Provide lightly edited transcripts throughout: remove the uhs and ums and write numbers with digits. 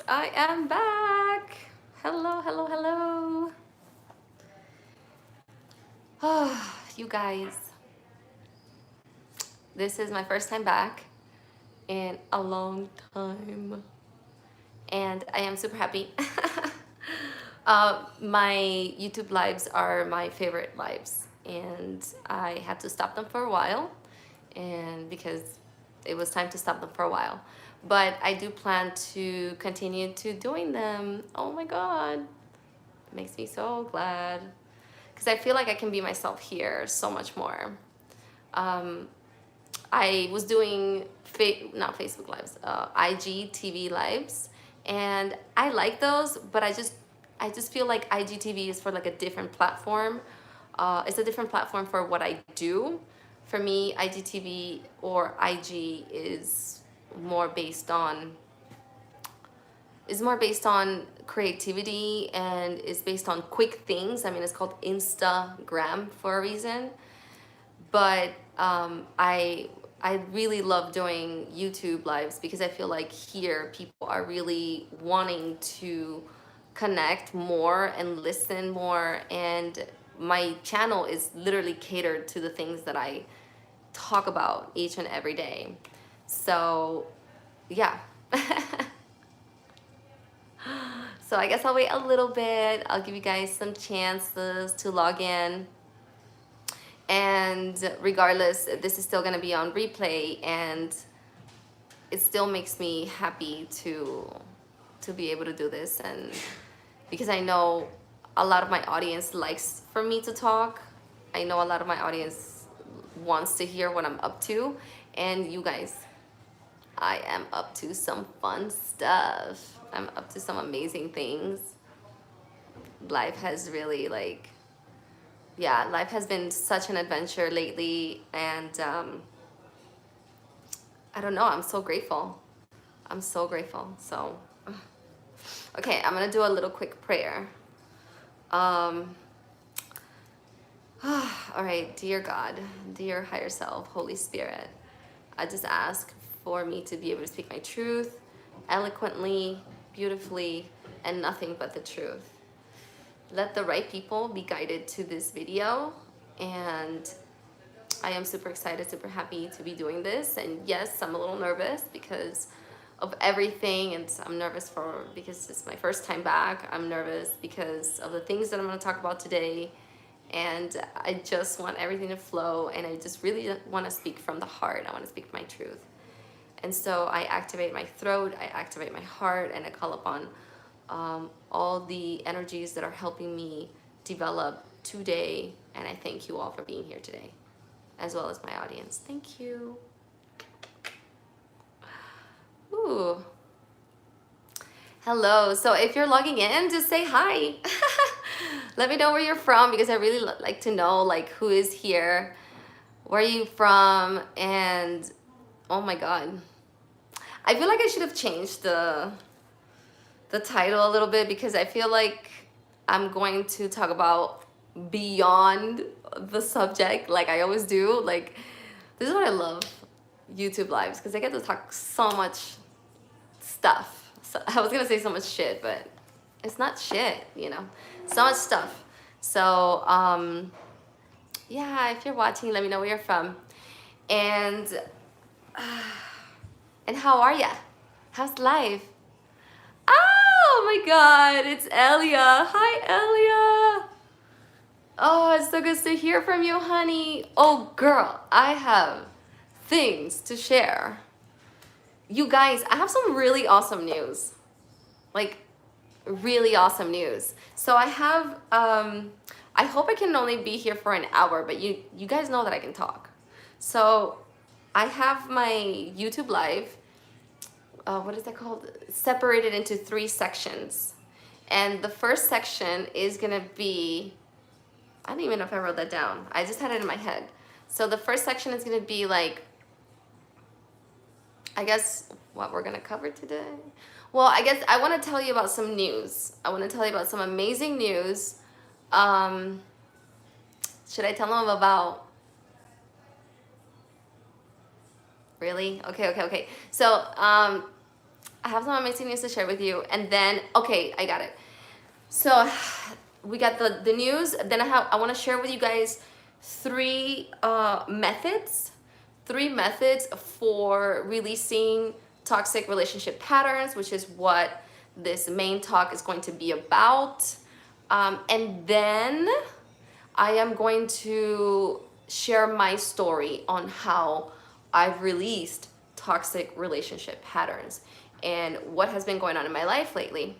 I am back. Hello, hello, hello. Oh, you guys, this is my first time back in a long time, and I am super happy. My YouTube lives are my favorite lives, and I had to stop them for a while, and because it was time to stop them for a while. But I do plan to continue to doing them. Oh my God, it makes me so glad because I feel like I can be myself here so much more. Um, I was doing not Facebook lives, IGTV lives, and I like those, but I just feel like IGTV is for like a different platform. It's a different platform for what I do. For me, IGTV or IG more based on is more based on creativity and is based on quick things. I mean, it's called Instagram for a reason. But I really love doing YouTube lives because I feel like here people are really wanting to connect more and listen more, and my channel is literally catered to the things that I talk about each and every day. So yeah. So I guess I'll wait a little bit. I'll give you guys some chances to log in. And regardless, this is still going to be on replay, and it still makes me happy to be able to do this, and because I know a lot of my audience likes for me to talk. I know a lot of my audience wants to hear what I'm up to, and you guys, I am up to some fun stuff. I'm up to some amazing things. Life has really life has been such an adventure lately, and I don't know, I'm so grateful. I'm so grateful. So, okay, I'm gonna do a little quick prayer. Um, all right, dear God, dear higher self, Holy Spirit, I just ask for me to be able to speak my truth eloquently, beautifully, and nothing but the truth. Let the right people be guided to this video, and I am super excited, super happy to be doing this. And yes, I'm a little nervous because of everything, and I'm nervous because it's my first time back. I'm nervous because of the things that I'm going to talk about today, and I just want everything to flow, and I just really want to speak from the heart. I want to speak my truth. And so I activate my throat, I activate my heart, and I call upon all the energies that are helping me develop today. And I thank you all for being here today, as well as my audience. Thank you. Ooh. Hello. So if you're logging in, just say hi. Let me know where you're from, because I really like to know like who is here, where are you from, and oh my God. I feel like I should have changed the title a little bit, because I feel like I'm going to talk about beyond the subject like I always do. Like, this is what I love YouTube lives, because I get to talk so much stuff. So I was gonna say so much shit, but it's not shit, you know, so much stuff. So yeah, if you're watching, let me know where you're from, and how are ya? How's life? Oh my God, it's Elia. Hi, Elia. Oh, it's so good to hear from you, honey. Oh, girl, I have things to share. You guys, I have some really awesome news. Like, really awesome news. So I have, I hope I can only be here for an hour, but you guys know that I can talk. So I have my YouTube live, what is that called? Separated into 3 sections. And the first section is gonna be, I don't even know if I wrote that down. I just had it in my head. So the first section is gonna be like, I guess what we're gonna cover today. Well, I guess I wanna tell you about some news. I wanna tell you about some amazing news. Should I tell them about, really? Okay. So, I have some amazing news to share with you. And then, okay, I got it. So we got the news. Then I want to share with you guys three methods, for releasing toxic relationship patterns, which is what this main talk is going to be about. And then I am going to share my story on how I've released toxic relationship patterns and what has been going on in my life lately.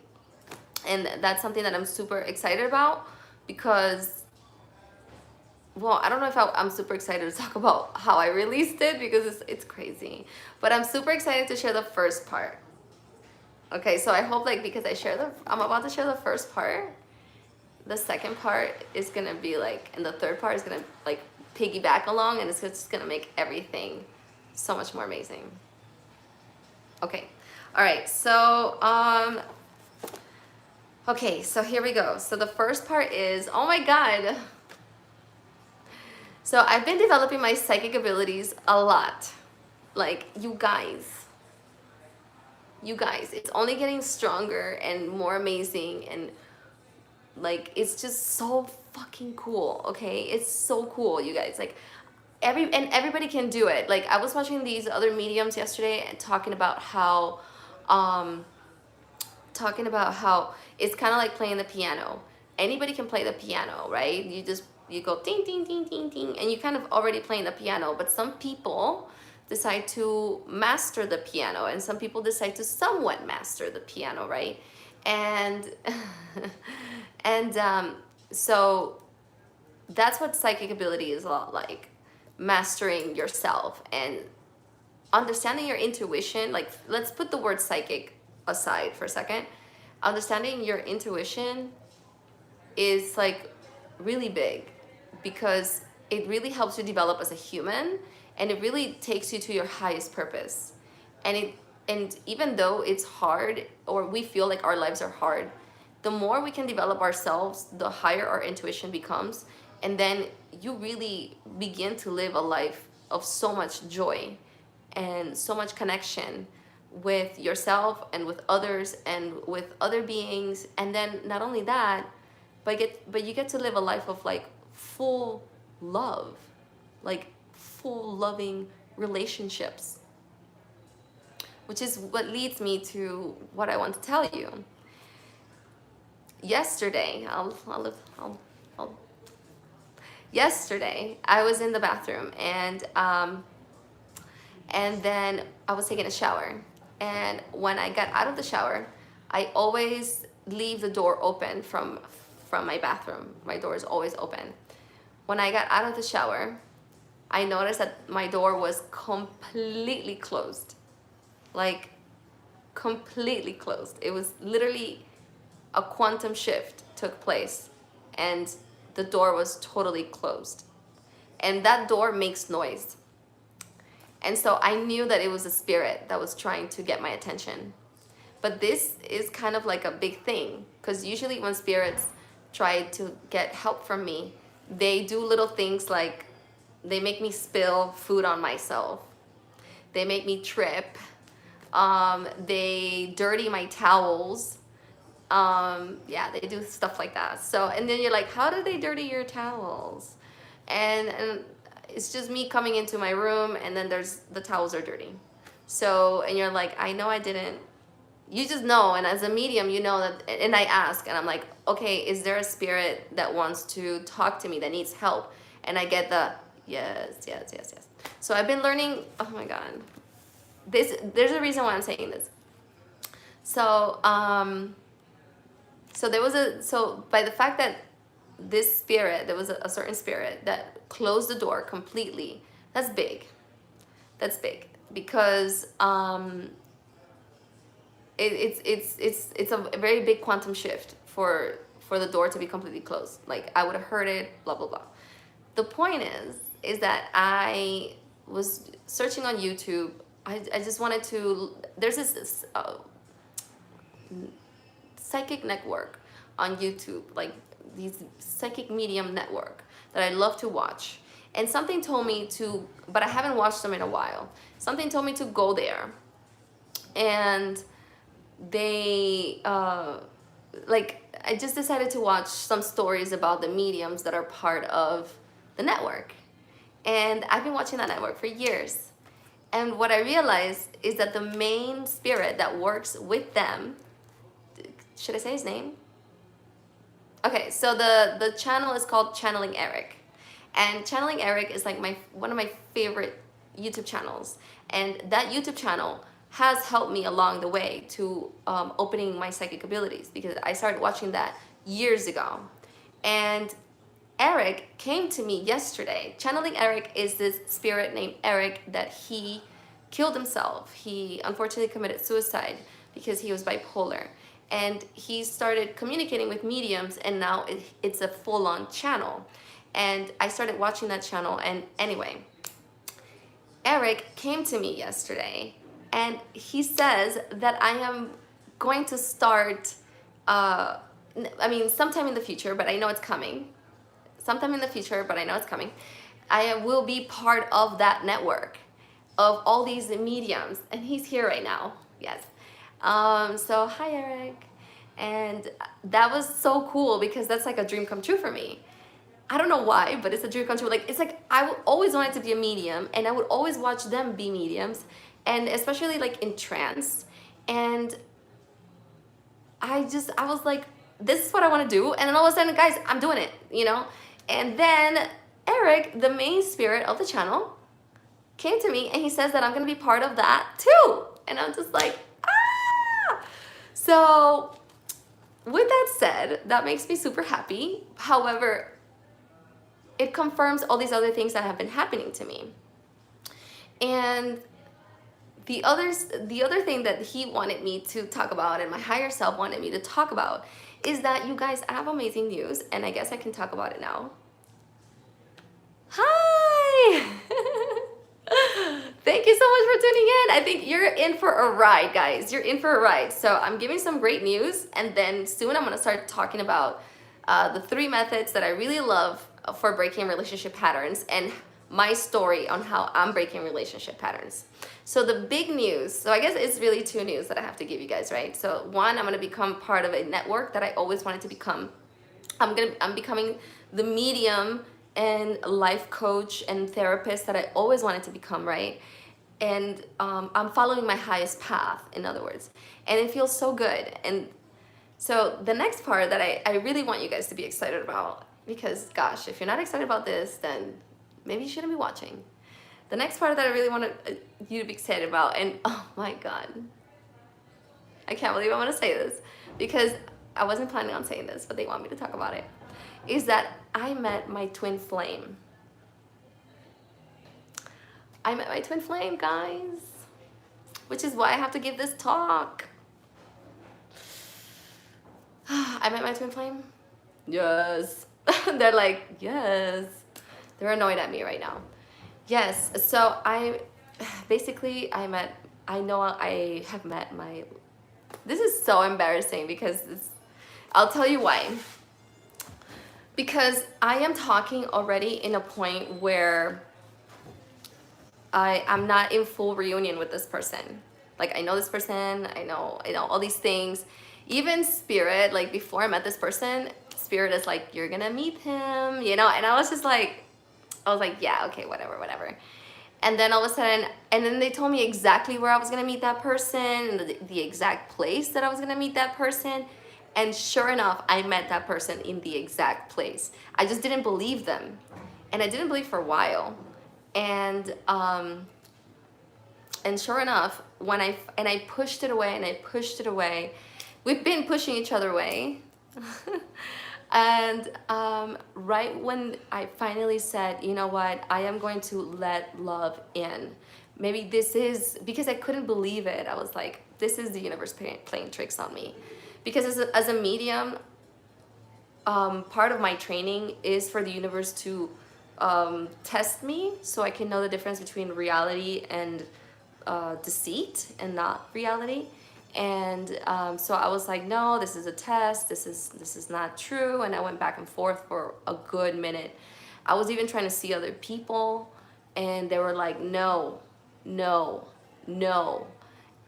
And that's something that I'm super excited about because, well, I don't know if I'm super excited to talk about how I released it because it's crazy. But I'm super excited to share the first part. Okay, so I hope, like, because I'm about to share the first part, the second part is gonna be like, and the third part is gonna like piggyback along, and it's just gonna make everything so much more amazing. Okay, all right, so okay, so here we go. So the first part is, oh my God. So I've been developing my psychic abilities a lot. Like, you guys, it's only getting stronger and more amazing, and like, it's just so fucking cool. Okay, it's so cool, you guys. Like, everybody can do it. Like, I was watching these other mediums yesterday and talking about how it's kind of like playing the piano. Anybody can play the piano, right? You go ding ding ding ding ding, and you kind of already playing the piano. But some people decide to master the piano, and some people decide to somewhat master the piano, right? And and so that's what psychic ability is a lot like: mastering yourself and understanding your intuition. Like, let's put the word psychic aside for a second. Understanding your intuition is like really big because it really helps you develop as a human, and it really takes you to your highest purpose. And even though it's hard, or we feel like our lives are hard, the more we can develop ourselves, the higher our intuition becomes, and then you really begin to live a life of so much joy and so much connection with yourself and with others and with other beings. And then not only that, but you get to live a life of like full love, like full loving relationships, which is what leads me to what I want to tell you. Yesterday, yesterday I was in the bathroom, and then I was taking a shower. And when I got out of the shower, I always leave the door open from my bathroom. My door is always open. When I got out of the shower, I noticed that my door was completely closed. Like, completely closed. It was literally a quantum shift took place, and the door was totally closed. And that door makes noise. And so I knew that it was a spirit that was trying to get my attention. But this is kind of like a big thing, because usually when spirits try to get help from me, they do little things like they make me spill food on myself. They make me trip. They dirty my towels. Yeah, they do stuff like that. So, and then you're like, how did they dirty your towels? And it's just me coming into my room, and then the towels are dirty. So, and you're like, I know I didn't. You just know, and as a medium, you know that. And I ask, and I'm like, okay, is there a spirit that wants to talk to me, that needs help? And I get the yes. So I've been learning. Oh my God, there's a reason why I'm saying this. So so by the fact that this spirit, there was a certain spirit that closed the door completely. That's big. That's big because it's a very big quantum shift for the door to be completely closed. Like, I would have heard it, blah blah blah. The point is that I was searching on YouTube. I just wanted to. There's this psychic network on YouTube, like these psychic medium network that I love to watch. And something told me to, but I haven't watched them in a while. Something told me to go there. And they like I just decided to watch some stories about the mediums that are part of the network. And I've been watching that network for years. And what I realized is that the main spirit that works with them, should I say his name? Okay, so the channel is called Channeling Eric. And Channeling Eric is like one of my favorite YouTube channels. And that YouTube channel has helped me along the way to opening my psychic abilities, because I started watching that years ago. And Eric came to me yesterday. Channeling Eric is this spirit named Eric that he killed himself. He unfortunately committed suicide because he was bipolar. And he started communicating with mediums, and now it's a full-on channel. And I started watching that channel, and anyway, Eric came to me yesterday, and he says that I am going to start, sometime in the future, but I know it's coming. Sometime in the future, but I know it's coming. I will be part of that network of all these mediums, and he's here right now. Yes. So hi, Eric. And that was so cool, because that's like a dream come true for me. I don't know why, but it's a dream come true. Like, it's like I always wanted to be a medium, and I would always watch them be mediums, and especially like in trance. And I was like, this is what I want to do. And then all of a sudden, guys, I'm doing it, you know? And then Eric, the main spirit of the channel, came to me, and he says that I'm going to be part of that too. And I'm just like, ah! So with that said, that makes me super happy. However, it confirms all these other things that have been happening to me. And the other thing that he wanted me to talk about, and my higher self wanted me to talk about, is that, you guys, I have amazing news, and I guess I can talk about it now. Hi! Thank you so much for tuning in. I think you're in for a ride, guys. You're in for a ride. So I'm giving some great news, and then soon I'm going to start talking about the 3 methods that I really love for breaking relationship patterns, and my story on how I'm breaking relationship patterns. So the big news, so I guess it's really 2 news that I have to give you guys, right? So 1, I'm going to become part of a network that I always wanted to become. I'm becoming the medium and life coach and therapist that I always wanted to become, right? And I'm following my highest path, in other words. And it feels so good. And so the next part that I really want you guys to be excited about, because gosh, if you're not excited about this, then maybe you shouldn't be watching. The next part that I really want you to be excited about, and oh my God, I can't believe I'm gonna say this, because I wasn't planning on saying this, but they want me to talk about it, is that I met my twin flame. I met my twin flame, guys, which is why I have to give this talk. I met my twin flame? Yes. They're like, yes. They're annoyed at me right now. Yes, so I know I have met my, this is so embarrassing, because I'll tell you why. Because I am talking already in a point where I'm not in full reunion with this person. Like, I know this person, I know all these things. Even Spirit, like before I met this person, Spirit is like, you're gonna meet him, you know? And I was like, yeah, okay, whatever. And then all of a sudden, and then they told me exactly where I was gonna meet that person, and the exact place that I was gonna meet that person. And sure enough, I met that person in the exact place. I just didn't believe them. And I didn't believe for a while. And sure enough, when I pushed it away, we've been pushing each other away. And right when I finally said, you know what, I am going to let love in. Maybe this is, because I couldn't believe it. I was like, this is the universe playing tricks on me. Because as a medium, part of my training is for the universe to test me, so I can know the difference between reality and deceit, and not reality. And so I was like, no, this is a test, this is not true. And I went back and forth for a good minute. I was even trying to see other people, and they were like, no.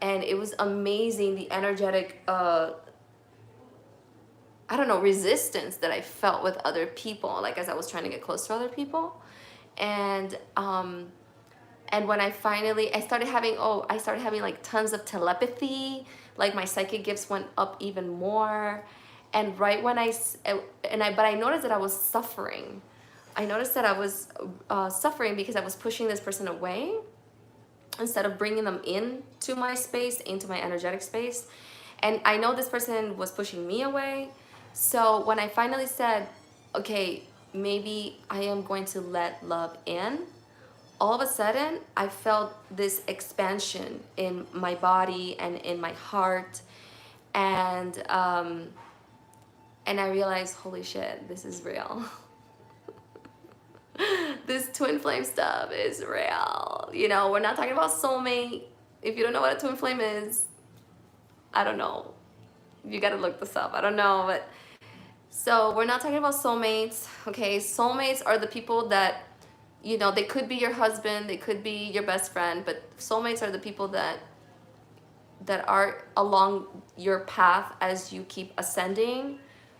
and it was amazing, the energetic I don't know, resistance that I felt with other people, like as I was trying to get close to other people. And when I started having like tons of telepathy, like my psychic gifts went up even more. And right when but I noticed that I was suffering. I noticed that I was suffering because I was pushing this person away instead of bringing them into my space, into my energetic space. And I know this person was pushing me away. So when I finally said, okay, maybe I am going to let love in, all of a sudden I felt this expansion in my body and in my heart. And I realized, holy shit, this is real. This twin flame stuff is real. You know, we're not talking about soulmate. If you don't know what a twin flame is, I don't know. You gotta look this up. I don't know, but so we're not talking about soulmates. Okay, soulmates are the people that, you know, they could be your husband, they could be your best friend, but soulmates are the people that are along your path as you keep ascending.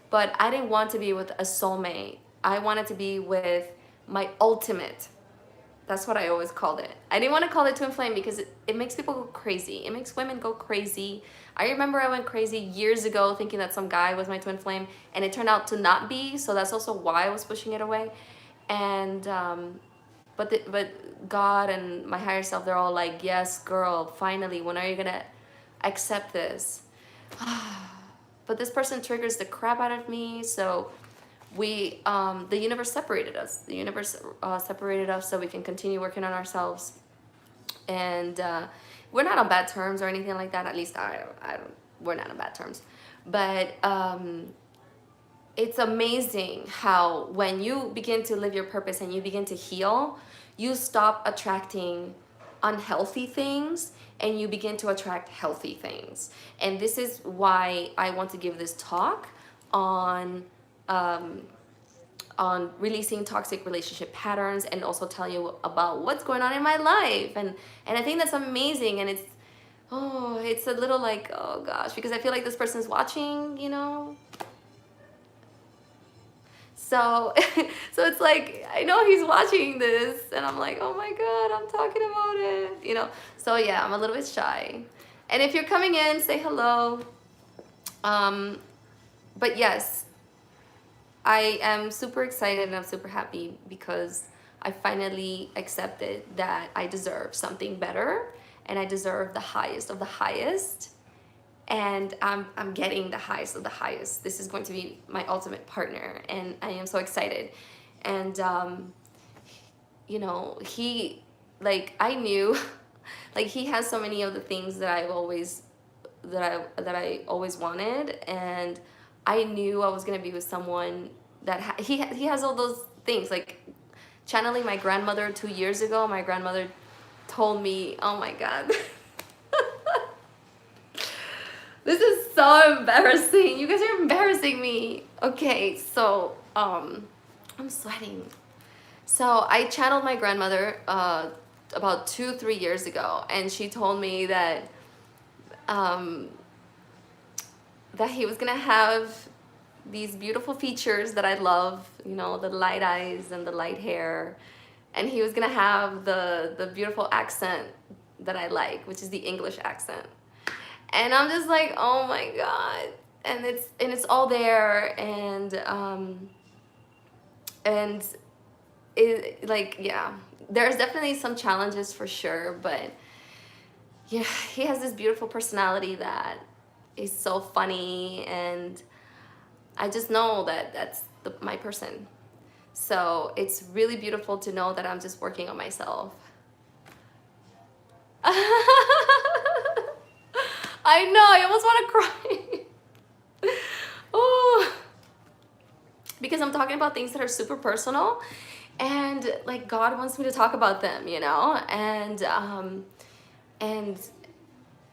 But I didn't want to be with a soulmate. I wanted to be with my ultimate. That's what I always called it. I didn't want to call it twin flame because it makes people go crazy. It makes women go crazy. I remember I went crazy years ago thinking that some guy was my twin flame, and it turned out to not be. So that's also why I was pushing it away. And but God and my higher self, they're all like, yes, girl, finally, when are you gonna accept this? But this person triggers the crap out of me. So the universe separated us. The universe separated us so we can continue working on ourselves. And we're not on bad terms or anything like that. At least we're not on bad terms. But it's amazing how when you begin to live your purpose and you begin to heal, you stop attracting unhealthy things and you begin to attract healthy things. And this is why I want to give this talk on releasing toxic relationship patterns, and also tell you about what's going on in my life. And I think that's amazing. And it's a little like, oh gosh, because I feel like this person's watching, you know. So so it's like, I know he's watching this, and I'm like, oh my God, I'm talking about it, you know. So yeah, I'm a little bit shy. And if you're coming in, say hello. But yes, I am super excited and I'm super happy because I finally accepted that I deserve something better and I deserve the highest of the highest. And I'm getting the highest of the highest. This is going to be my ultimate partner, and I am so excited. And you know, I knew, like, he has so many of the things that I always wanted, and I knew I was gonna be with someone that he has all those things. Like, channeling my grandmother 2 years ago, my grandmother told me, oh my God. This is so embarrassing. You guys are embarrassing me. Okay, so I'm sweating. So I channeled my grandmother about 2-3 years ago, and she told me that that he was gonna have these beautiful features that I love, you know, the light eyes and the light hair, and he was gonna have the beautiful accent that I like, which is the English accent. And I'm just like, oh my God. And it's all there. And it, like, yeah, there's definitely some challenges for sure, but yeah, he has this beautiful personality that is so funny, and I just know that that's my person. So it's really beautiful to know that I'm just working on myself. I know, I almost want to cry. Oh, because I'm talking about things that are super personal, and like God wants me to talk about them, you know, and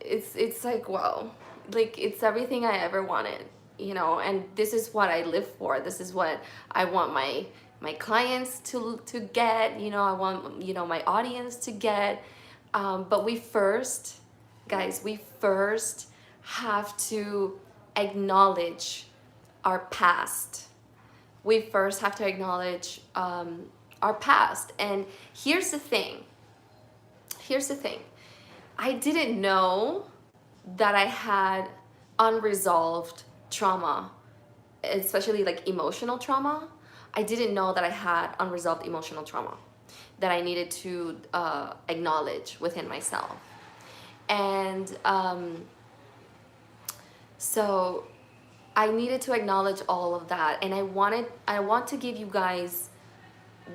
it's like, wow, like, it's everything I ever wanted, you know. And this is what I live for. This is what I want my clients to get, you know. I want, you know, my audience to get. But we first Guys, we first have to acknowledge our past. We first have to acknowledge our past. And here's the thing. Here's the thing. I didn't know that I had unresolved trauma, especially like emotional trauma. I didn't know that I had unresolved emotional trauma that I needed to acknowledge within myself. And so I needed to acknowledge all of that. And I want to give you guys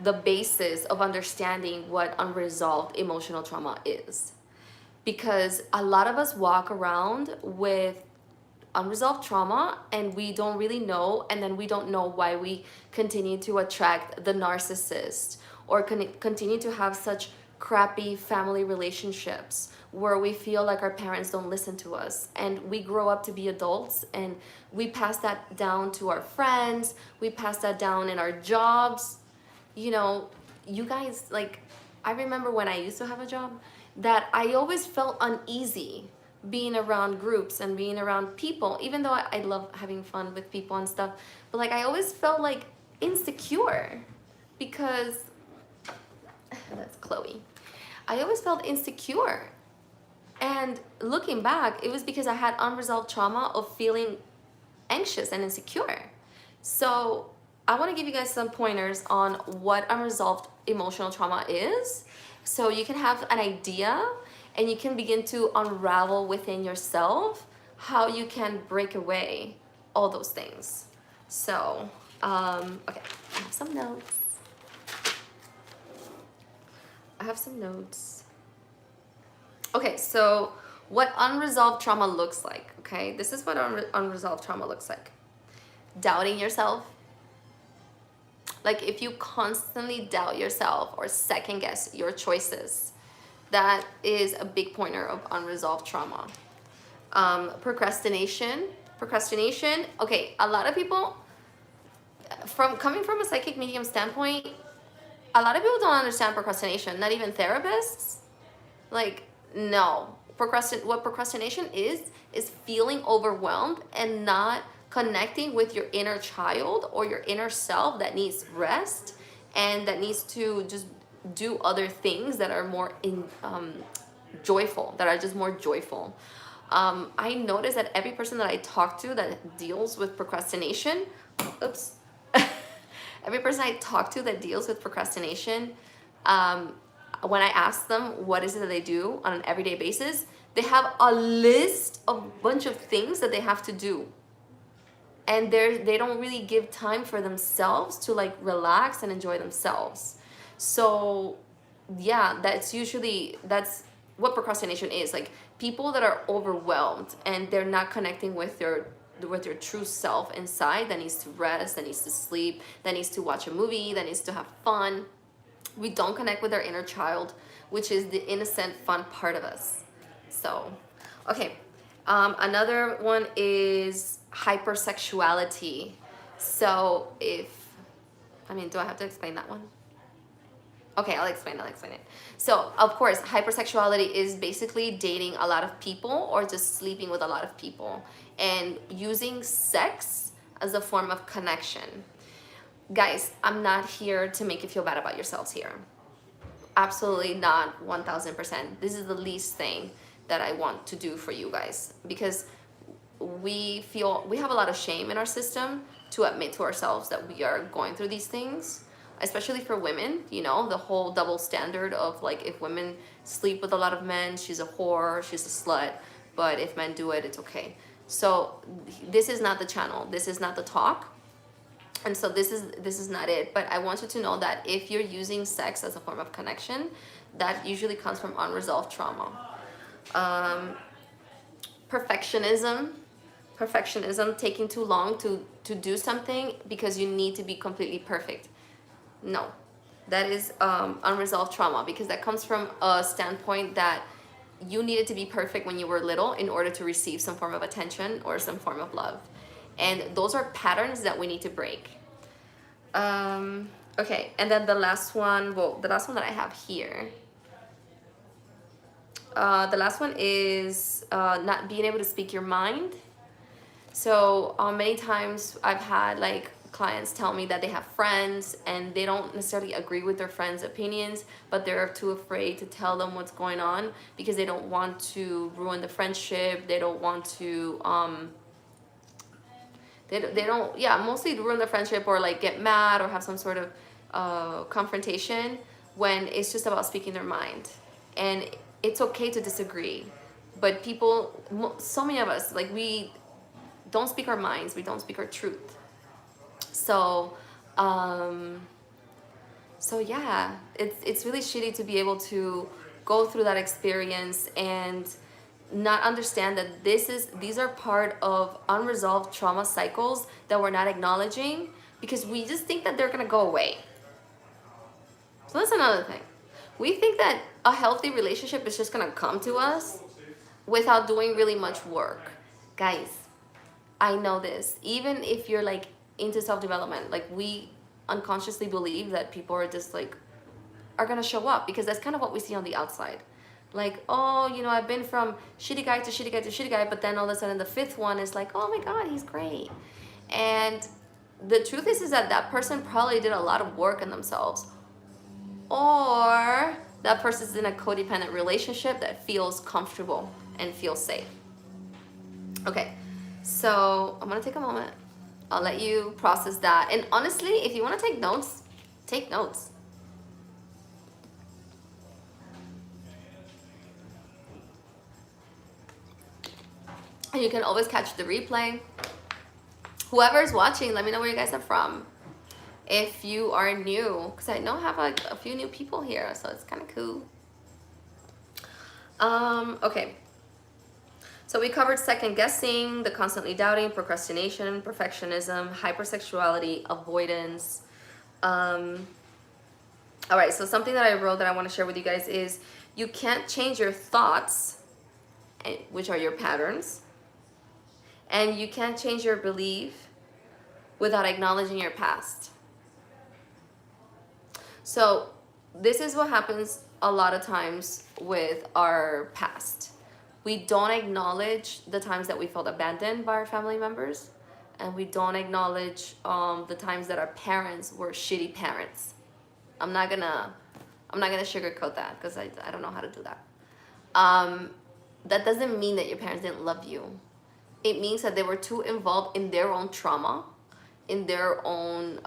the basis of understanding what unresolved emotional trauma is. Because a lot of us walk around with unresolved trauma and we don't really know, and then we don't know why we continue to attract the narcissist or continue to have such crappy family relationships where we feel like our parents don't listen to us, and we grow up to be adults and we pass that down to our friends, we pass that down in our jobs. You know, you guys, like, I remember when I used to have a job that I always felt uneasy being around groups and being around people, even though I love having fun with people and stuff. But like, I always felt like insecure because that's Chloe. I always felt insecure. And looking back, it was because I had unresolved trauma of feeling anxious and insecure. So I want to give you guys some pointers on what unresolved emotional trauma is, so you can have an idea and you can begin to unravel within yourself how you can break away all those things. So, okay, I have some notes. Okay, so what unresolved trauma looks like, okay? This is what unresolved trauma looks like. Doubting yourself. Like, if you constantly doubt yourself or second guess your choices, that is a big pointer of unresolved trauma. Procrastination. Okay, a lot of people, coming from a psychic medium standpoint, a lot of people don't understand procrastination, not even therapists. Like, no. What procrastination is feeling overwhelmed and not connecting with your inner child or your inner self that needs rest and that needs to just do other things that are more joyful, that are just more joyful. I notice that every person that I talk to that deals with procrastination, every person I talk to that deals with procrastination, when I ask them what is it that they do on an everyday basis, they have a list of bunch of things that they have to do. And they don't really give time for themselves to like relax and enjoy themselves. So yeah, that's what procrastination is. Like, people that are overwhelmed and they're not connecting with their true self inside, that needs to rest, that needs to sleep, that needs to watch a movie, that needs to have fun. We don't connect with our inner child, which is the innocent, fun part of us. So, okay. Another one is hypersexuality. So do I have to explain that one? Okay, I'll explain it. So, of course, hypersexuality is basically dating a lot of people or just sleeping with a lot of people and using sex as a form of connection. Guys, I'm not here to make you feel bad about yourselves here. Absolutely not, 1000%. This is the least thing that I want to do for you guys, because we have a lot of shame in our system to admit to ourselves that we are going through these things, especially for women. You know, the whole double standard of like, if women sleep with a lot of men, she's a whore, she's a slut, but if men do it, it's okay. So this is not the channel, this is not the talk. And so this is not it. But I want you to know that if you're using sex as a form of connection, that usually comes from unresolved trauma. Perfectionism, taking too long to do something because you need to be completely perfect. No, that is unresolved trauma, because that comes from a standpoint that you needed to be perfect when you were little in order to receive some form of attention or some form of love. And those are patterns that we need to break. Okay, and then the last one that I have here The last one is not being able to speak your mind. So many times I've had like clients tell me that they have friends and they don't necessarily agree with their friends' opinions, but they're too afraid to tell them what's going on because they don't want to ruin the friendship. They don't want to they don't yeah, mostly ruin the friendship or like get mad or have some sort of confrontation when it's just about speaking their mind. And it's okay to disagree, but people, so many of us, like, we don't speak our minds, we don't speak our truth. So um so yeah, it's really shitty to be able to go through that experience and not understand that these are part of unresolved trauma cycles that we're not acknowledging because we just think that they're gonna go away. So that's another thing. We think that a healthy relationship is just gonna come to us without doing really much work. Guys, I know this. Even if you're like into self-development, like, we unconsciously believe that people are just like are gonna show up because that's kind of what we see on the outside. Like, oh, I've been from shitty guy to shitty guy to shitty guy, but then all of a sudden the fifth one is like, oh my god, he's great. And the truth is that that person probably did a lot of work on themselves, or that person's in a codependent relationship that feels comfortable and feels safe. Okay, so I'm gonna take a moment. I'll let you process that. And honestly, if you want to take notes, take notes. And you can always catch the replay. Whoever's watching, let me know where you guys are from. If you are new, because I know I have like a few new people here, so it's kind of cool. Okay. So we covered second guessing, the constantly doubting, procrastination, perfectionism, hypersexuality, avoidance. All right, so something that I wrote that I want to share with you guys is you can't change your thoughts, which are your patterns, and you can't change your belief without acknowledging your past. So this is what happens a lot of times with our past. We don't acknowledge the times that we felt abandoned by our family members, and we don't acknowledge the times that our parents were shitty parents. I'm not gonna sugarcoat that because I don't know how to do that. That doesn't mean that your parents didn't love you. It means that they were too involved in their own trauma, in their own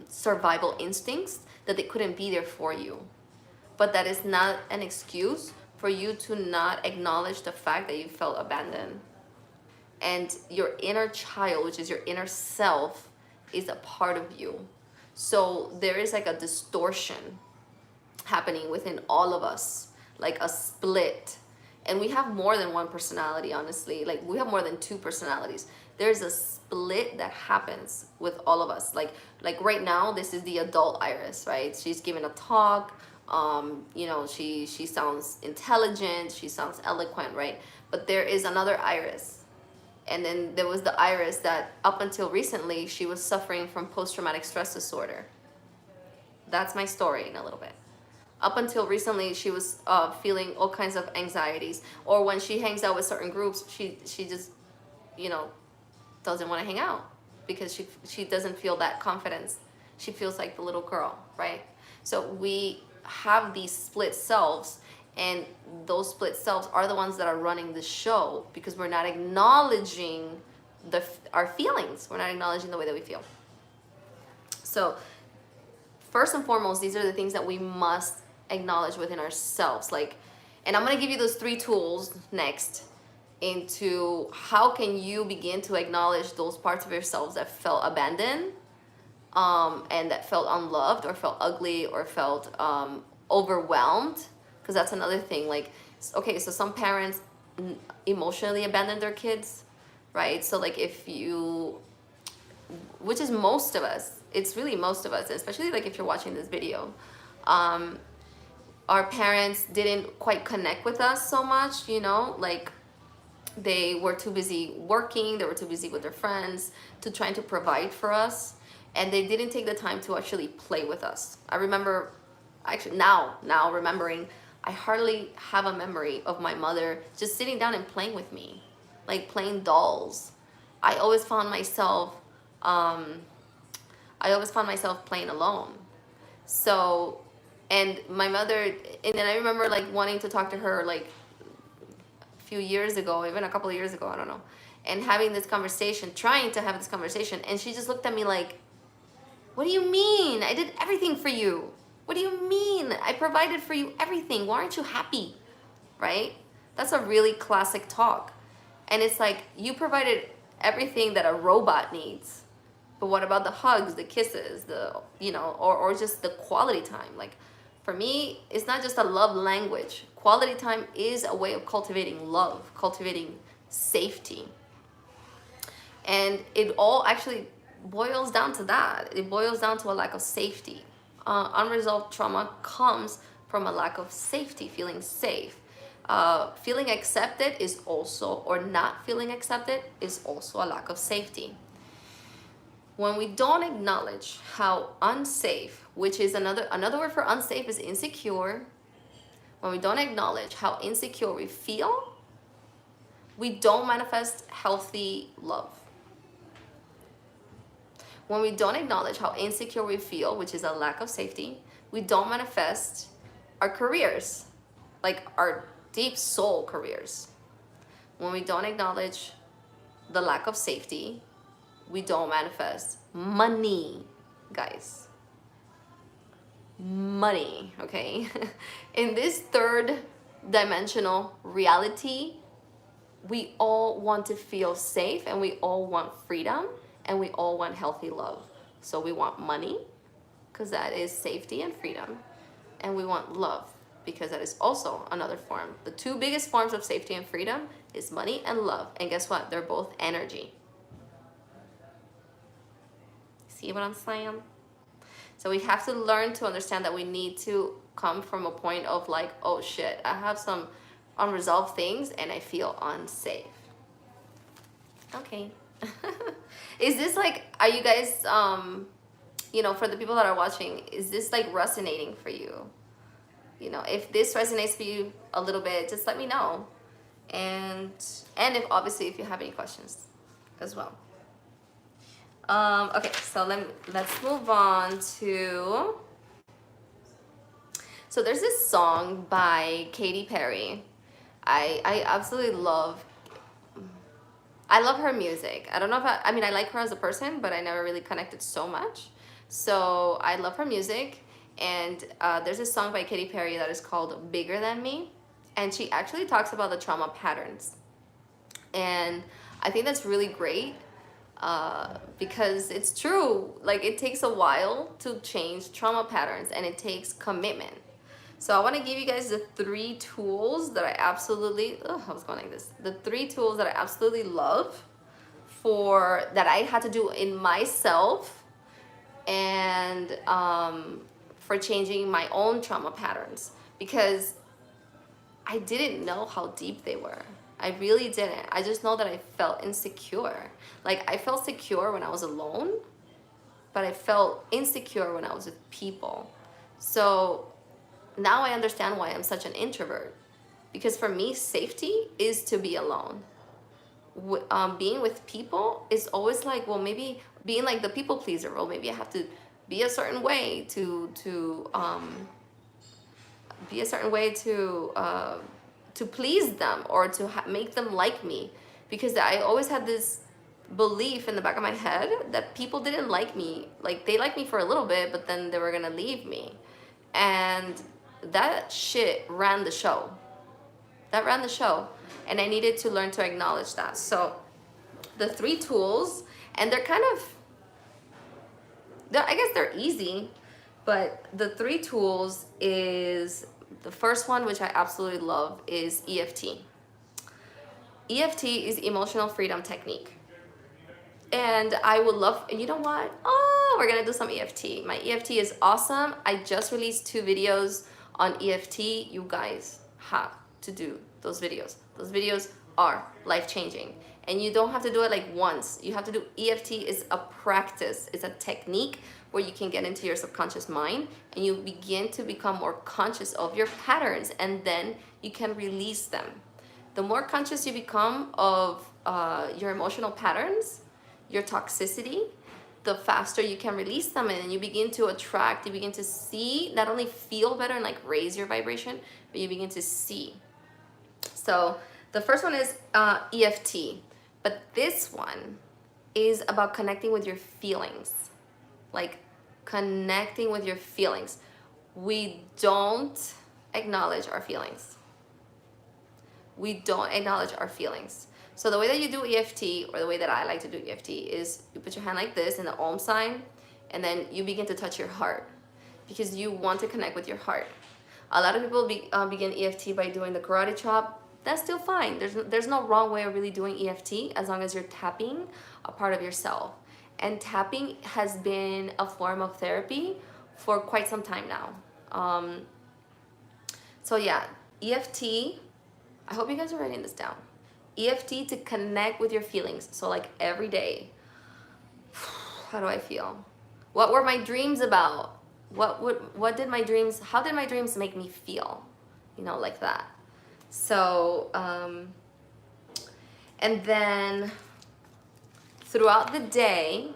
survival instincts, that they couldn't be there for you. But that is not an excuse for you to not acknowledge the fact that you felt abandoned. And your inner child, which is your inner self, is a part of you. So there is like a distortion happening within all of us, like a split. And we have more than one personality, honestly. Like, we have more than two personalities. There's a split that happens with all of us. Like right now, this is the adult Iris, right? She's giving a talk. She sounds intelligent. She sounds eloquent, right? But there is another Iris. And then there was the Iris that up until recently, she was suffering from post-traumatic stress disorder. That's my story in a little bit. Up until recently, she was feeling all kinds of anxieties. Or when she hangs out with certain groups, she just, doesn't want to hang out because she doesn't feel that confidence. She feels like the little girl, right? So we have these split selves, and those split selves are the ones that are running the show because we're not acknowledging our feelings. We're not acknowledging the way that we feel. So first and foremost, these are the things that we must acknowledge within ourselves. And I'm going to give you those 3 tools next into how can you begin to acknowledge those parts of yourselves that felt abandoned, and that felt unloved or felt ugly or felt overwhelmed. Because that's another thing. Okay, so some parents emotionally abandon their kids, right? So which is most of us, it's really most of us, especially if you're watching this video, our parents didn't quite connect with us so much, they were too busy working, they were too busy with their friends to trying to provide for us, and they didn't take the time to actually play with us. I remember, actually now remembering, I hardly have a memory of my mother just sitting down and playing with me, like playing dolls. I always found myself, um, I always found myself playing alone. So, and my mother, and then I remember like wanting to talk to her like a few years ago, even a couple of years ago, I don't know, and having this conversation, trying to have this conversation, and she just looked at me like, what do you mean? I did everything for you. What do you mean? I provided for you everything. Why aren't you happy? Right? That's a really classic talk. And it's like, you provided everything that a robot needs. But what about the hugs, the kisses, or just the quality time? Like, for me, it's not just a love language. Quality time is a way of cultivating love, cultivating safety. And it all actually boils down to that. It boils down to a lack of safety. Unresolved trauma comes from a lack of safety, feeling safe. Feeling accepted is also, or not feeling accepted is also a lack of safety. When we don't acknowledge how unsafe, which is another word for unsafe is insecure. When we don't acknowledge how insecure we feel, we don't manifest healthy love. When we don't acknowledge how insecure we feel, which is a lack of safety, we don't manifest our careers, like our deep soul careers. When we don't acknowledge the lack of safety, we don't manifest money, guys. Money, okay? In this third dimensional reality, we all want to feel safe, and we all want freedom, and we all want healthy love. So we want money, because that is safety and freedom, and we want love, because that is also another form. The two biggest forms of safety and freedom is money and love. And guess what? They're both energy. See what I'm saying? So we have to learn to understand that we need to come from a point of like, oh shit, I have some unresolved things and I feel unsafe. Okay. Is this like, are you guys, for the people that are watching, is this like resonating for you? If this resonates for you a little bit, just let me know. And if obviously if you have any questions as well. Okay, so let's move on to, so there's this song by Katy Perry. I absolutely love her music. I don't know if I mean, I like her as a person, but I never really connected so much. So I love her music. And there's a song by Katy Perry that is called Bigger Than Me. And she actually talks about the trauma patterns. And I think that's really great because it's true. Like, it takes a while to change trauma patterns, and it takes commitment. So I want to give you guys the 3 tools that I absolutely, I was going like this. The 3 tools that I absolutely love that I had to do in myself, and for changing my own trauma patterns, because I didn't know how deep they were. I really didn't. I just know that I felt insecure. Like, I felt secure when I was alone, but I felt insecure when I was with people. So now I understand why I'm such an introvert. Because for me, safety is to be alone. Being with people is always like, well, maybe being like the people pleaser. Well, maybe I have to be a certain way to please them, or to make them like me, because I always had this belief in the back of my head that people didn't like me. Like, they liked me for a little bit, but then they were gonna leave me, and that shit ran the show. And I needed to learn to acknowledge that. So the 3 tools, and they're kind of, I guess they're easy, but the 3 tools is, the first one, which I absolutely love, is EFT. EFT is Emotional Freedom Technique. And I would love, you know what? Oh, we're gonna do some EFT. My EFT is awesome. I just released 2 videos on EFT. You guys have to do those videos. Those videos are life-changing. And you don't have to do it like once. You have to do EFT is a practice. It's a technique where you can get into your subconscious mind and you begin to become more conscious of your patterns, and then you can release them. The more conscious you become of your emotional patterns, your toxicity, the faster you can release them, and then you begin to attract, you begin to see, not only feel better and like raise your vibration, but you begin to see. So the first one is EFT, but this one is about connecting with your feelings, like connecting with your feelings. We don't acknowledge our feelings. We don't acknowledge our feelings. So the way that you do EFT, or the way that I like to do EFT, is you put your hand like this in the Om sign, and then you begin to touch your heart, because you want to connect with your heart. A lot of people begin EFT by doing the karate chop. That's still fine. There's no wrong way of really doing EFT, as long as you're tapping a part of yourself. And tapping has been a form of therapy for quite some time now. So yeah, EFT, I hope you guys are writing this down. EFT to connect with your feelings. So like every day, how do I feel? What were my dreams about? How did my dreams make me feel? You know, like that. So, and then throughout the day,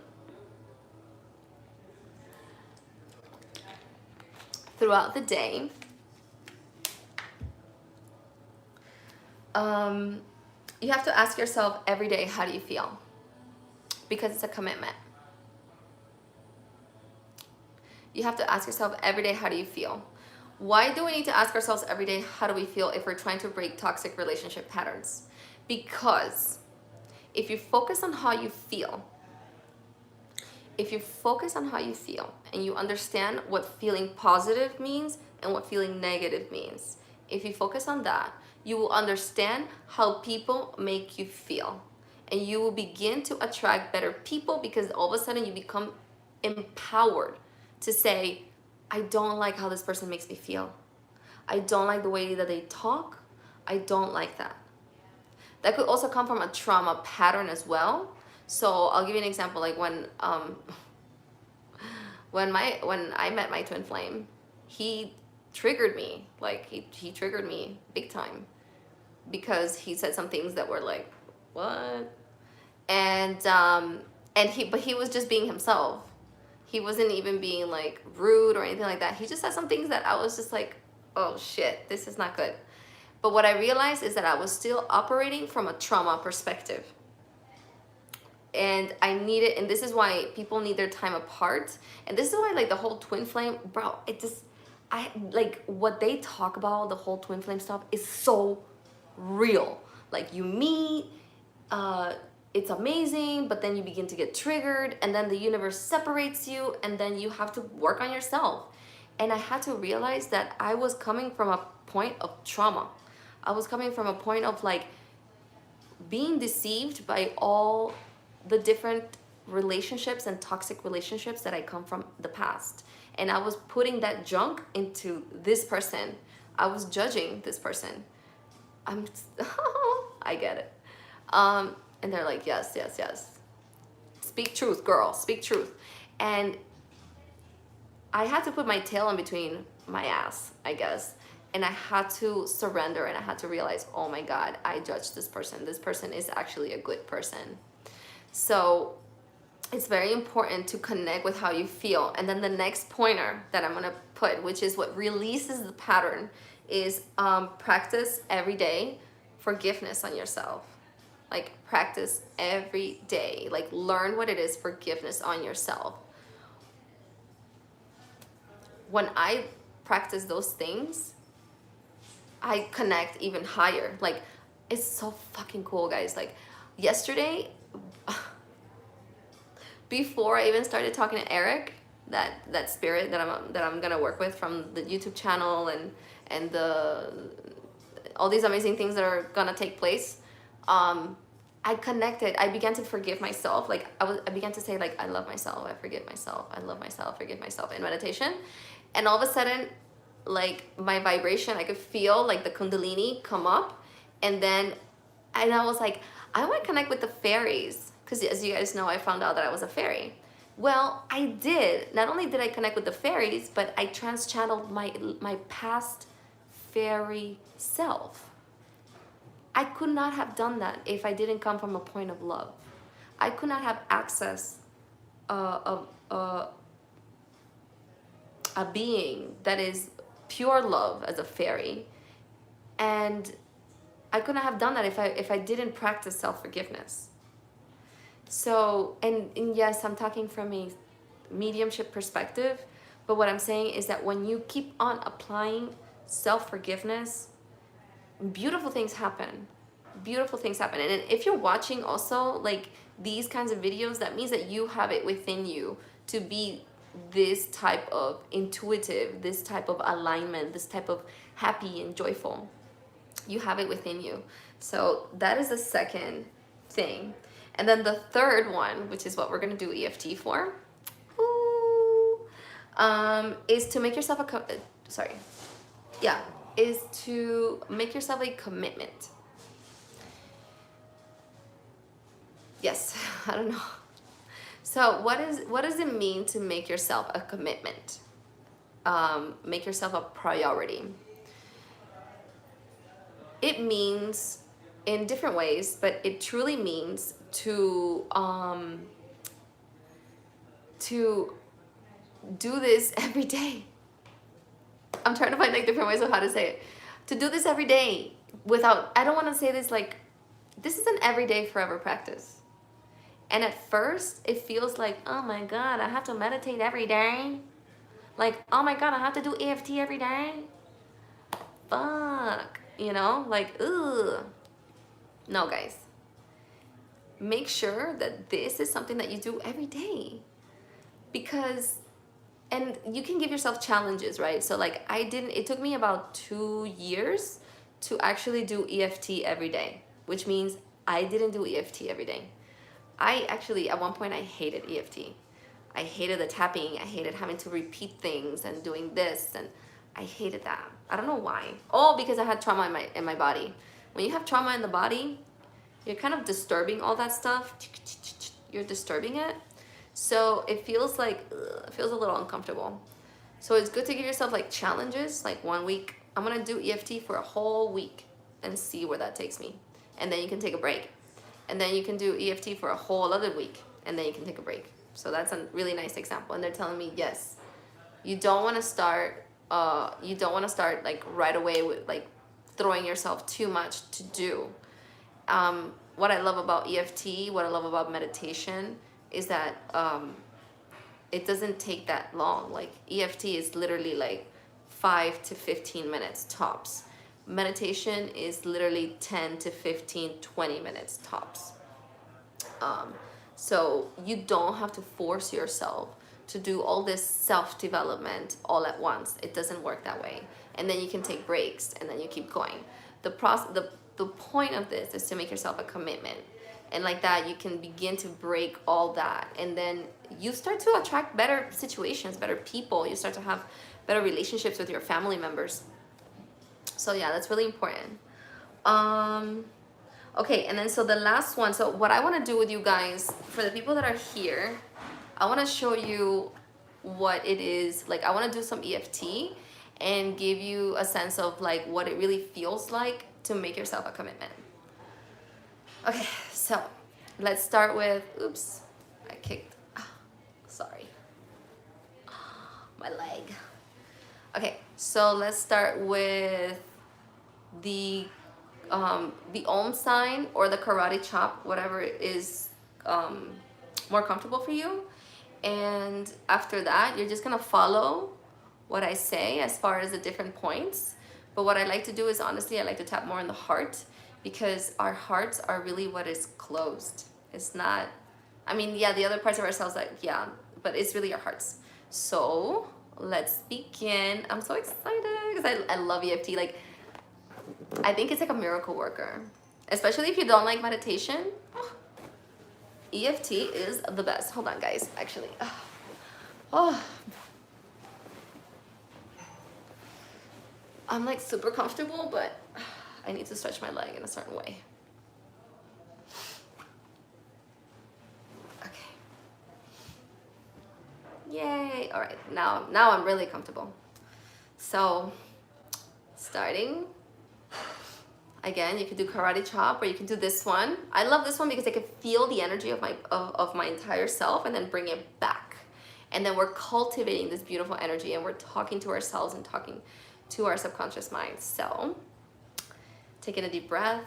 you have to ask yourself every day, how do you feel? Because it's a commitment. You have to ask yourself every day, how do you feel? Why do we need to ask ourselves every day, how do we feel, if we're trying to break toxic relationship patterns? Because if you focus on how you feel, and you understand what feeling positive means and what feeling negative means, if you focus on that, you will understand how people make you feel. And you will begin to attract better people, because all of a sudden you become empowered to say, I don't like how this person makes me feel. I don't like the way that they talk. I don't like that. That could also come from a trauma pattern as well. So I'll give you an example. Like when I met my twin flame, he triggered me. Like he triggered me big time, because he said some things that were like, what? And he was just being himself. He wasn't even being like rude or anything like that. He just said some things that I was just like, oh shit, this is not good. But what I realized is that I was still operating from a trauma perspective. And I needed, and this is why people need their time apart. And this is why, like, the whole twin flame, bro, like, what they talk about, the whole twin flame stuff, is so real. Like, you meet, it's amazing, but then you begin to get triggered, and then the universe separates you, and then you have to work on yourself. And I had to realize that I was coming from a point of trauma. I was coming from a point of like being deceived by all the different relationships and toxic relationships that I come from the past. And I was putting that junk into this person. I was judging this person. I get it. And they're like, yes, yes, yes. Speak truth, girl, speak truth. And I had to put my tail in between my ass, I guess. And I had to surrender, and I had to realize, oh my God, I judged this person. This person is actually a good person. So it's very important to connect with how you feel. And then the next pointer that I'm gonna put, which is what releases the pattern, is practice every day forgiveness on yourself. Like, practice every day. Like, learn what it is, forgiveness on yourself. When I practice those things, I connect even higher. Like, it's so fucking cool, guys. Like, yesterday, before I even started talking to Eric, that spirit that I'm gonna work with from the YouTube channel, and all these amazing things that are gonna take place, I connected. I began to forgive myself. Like, I began to say, like, I love myself. I forgive myself. I love myself. Forgive myself in meditation. And all of a sudden, like, my vibration, I could feel like the kundalini come up, and I was like, I want to connect with the fairies because, as you guys know, I found out that I was a fairy. Well, I did. Not only did I connect with the fairies, but I trans-channeled my past fairy self. I could not have done that if I didn't come from a point of love. I could not have access a being that is pure love as a fairy, and I couldn't have done that if I didn't practice self-forgiveness. So, and yes, I'm talking from a mediumship perspective, but what I'm saying is that when you keep on applying self-forgiveness, beautiful things happen. Beautiful things happen. And if you're watching also like these kinds of videos, that means that you have it within you to be this type of intuitive, this type of alignment, this type of happy and joyful. You have it within you. So that is the second thing. And then the third one, which is what we're going to do EFT for, is to make yourself is to make yourself a commitment. Yes, I don't know. So what does it mean to make yourself a commitment? Make yourself a priority. It means in different ways, but it truly means to do this every day. I'm trying to find like different ways of how to say it. To do this every day without, I don't want to say this like, this is an everyday forever practice. And at first it feels like, oh my God, I have to meditate every day. Like, oh my God, I have to do EFT every day. Fuck, you know, like, ugh. No, guys. Make sure that this is something that you do every day. Because, and you can give yourself challenges, right? So like it took me about 2 years to actually do EFT every day, which means I didn't do EFT every day. I actually, at one point I hated EFT. I hated the tapping. I hated having to repeat things and doing this, and I hated that. I don't know why. Oh, because I had trauma in my body. When you have trauma in the body, you're kind of disturbing all that stuff. You're disturbing it. So it feels like, it feels a little uncomfortable. So it's good to give yourself like challenges, like 1 week. I'm gonna do EFT for a whole week and see where that takes me. And then you can take a break. And then you can do EFT for a whole other week, and then you can take a break. So that's a really nice example. And they're telling me, yes, you don't want to start like right away with like throwing yourself too much to do. What I love about EFT, what I love about meditation is that it doesn't take that long. Like EFT is literally like 5 to 15 minutes tops. Meditation is literally 10 to 15, 20 minutes tops. So you don't have to force yourself to do all this self-development all at once. It doesn't work that way. And then you can take breaks and then you keep going. The point of this is to make yourself a commitment. And like that, you can begin to break all that. And then you start to attract better situations, better people. You start to have better relationships with your family members. So yeah, that's really important. Okay, and then so the last one. So what I want to do with you guys, for the people that are here, I want to show you what it is. Like I want to do some EFT and give you a sense of like what it really feels like to make yourself a commitment. Okay, so let's start with, oops, I kicked, sorry, my leg. Okay, so let's start with the Om sign or the karate chop, whatever is more comfortable for you. And after that, you're just gonna follow what I say as far as the different points. But what I like to do is, honestly, I like to tap more in the heart, because our hearts are really what is closed. It's not, I mean, yeah, the other parts of ourselves, like, yeah, but it's really our hearts. So let's begin. I'm so excited because I love EFT. Like, I think it's like a miracle worker, especially if you don't like meditation. EFT is the best. Hold on, guys, actually. Oh, I'm like super comfortable, but I need to stretch my leg in a certain way. Okay, all right, now I'm really comfortable. So, starting, again, you can do karate chop, or you can do this one. I love this one because I can feel the energy of my entire self and then bring it back. And then we're cultivating this beautiful energy, and we're talking to ourselves and talking to our subconscious mind. So, taking a deep breath.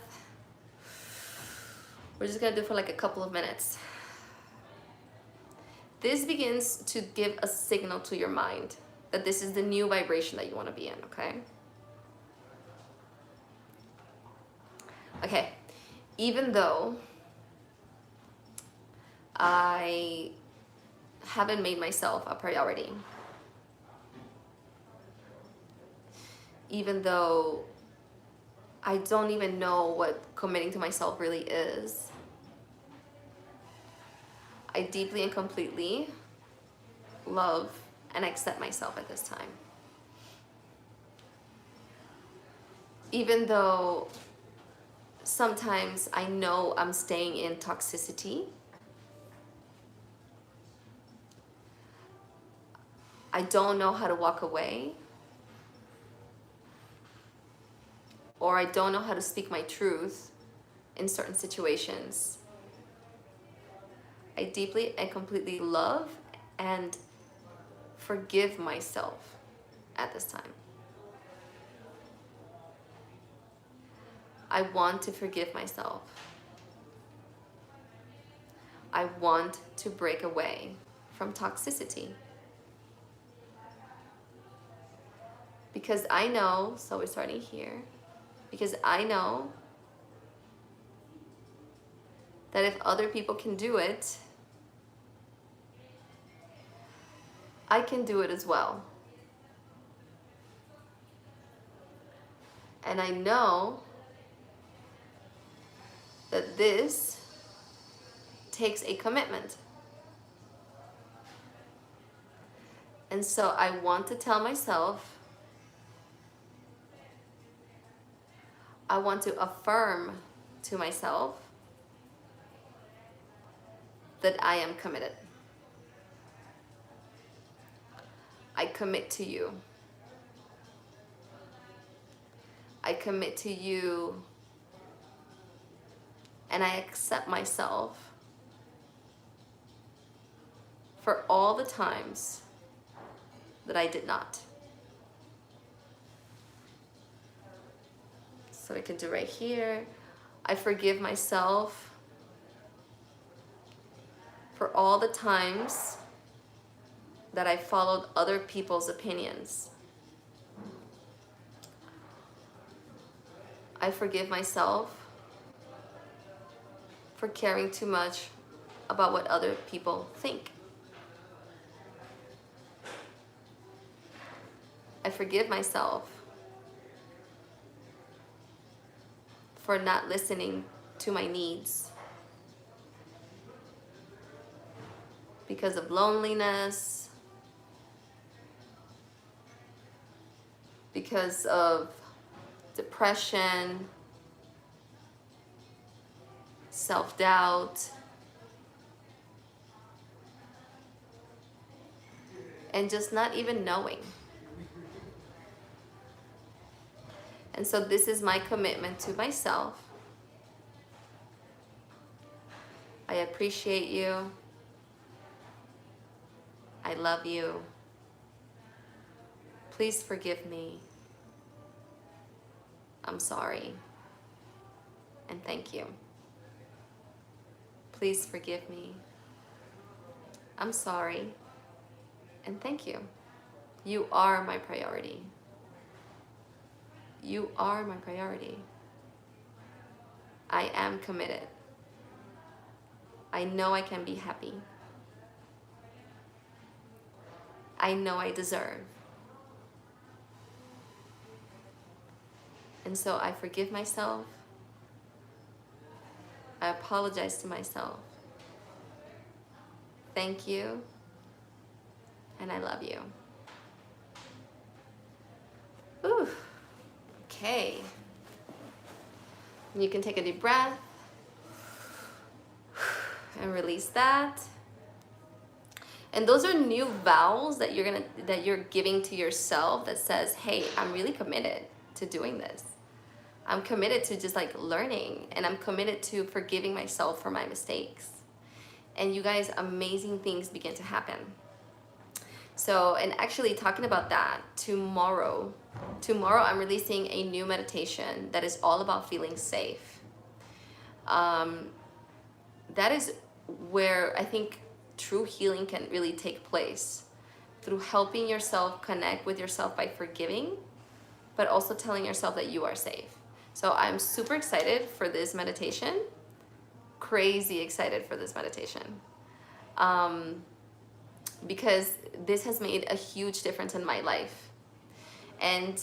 We're just gonna do it for like a couple of minutes. This begins to give a signal to your mind that this is the new vibration that you want to be in, okay? Okay, even though I haven't made myself a priority, even though I don't even know what committing to myself really is, I deeply and completely love and accept myself at this time. Even though sometimes I know I'm staying in toxicity, I don't know how to walk away, or I don't know how to speak my truth in certain situations. I deeply and completely love and forgive myself at this time. I want to forgive myself. I want to break away from toxicity. Because I know, so we're starting here, because I know that if other people can do it, I can do it as well. And I know that this takes a commitment. And so I want to tell myself, I want to affirm to myself that I am committed. I commit to you. I commit to you, and I accept myself for all the times that I did not. So we can do right here. I forgive myself for all the times that I followed other people's opinions. I forgive myself for caring too much about what other people think. I forgive myself for not listening to my needs because of loneliness, because of depression, self-doubt, and just not even knowing. And so this is my commitment to myself. I appreciate you. I love you. Please forgive me. I'm sorry. And thank you. Please forgive me. I'm sorry. And thank you. You are my priority. You are my priority. I am committed. I know I can be happy. I know I deserve. And so I forgive myself. I apologize to myself. Thank you. And I love you. Ooh. Okay. You can take a deep breath and release that. And those are new vows that you're giving to yourself that says, hey, I'm really committed to doing this. I'm committed to just like learning, and I'm committed to forgiving myself for my mistakes. And you guys, amazing things begin to happen. So, and actually talking about that, tomorrow I'm releasing a new meditation that is all about feeling safe. That is where I think true healing can really take place, through helping yourself connect with yourself by forgiving, but also telling yourself that you are safe. So I'm super excited for this meditation, crazy excited for this meditation, because this has made a huge difference in my life. And,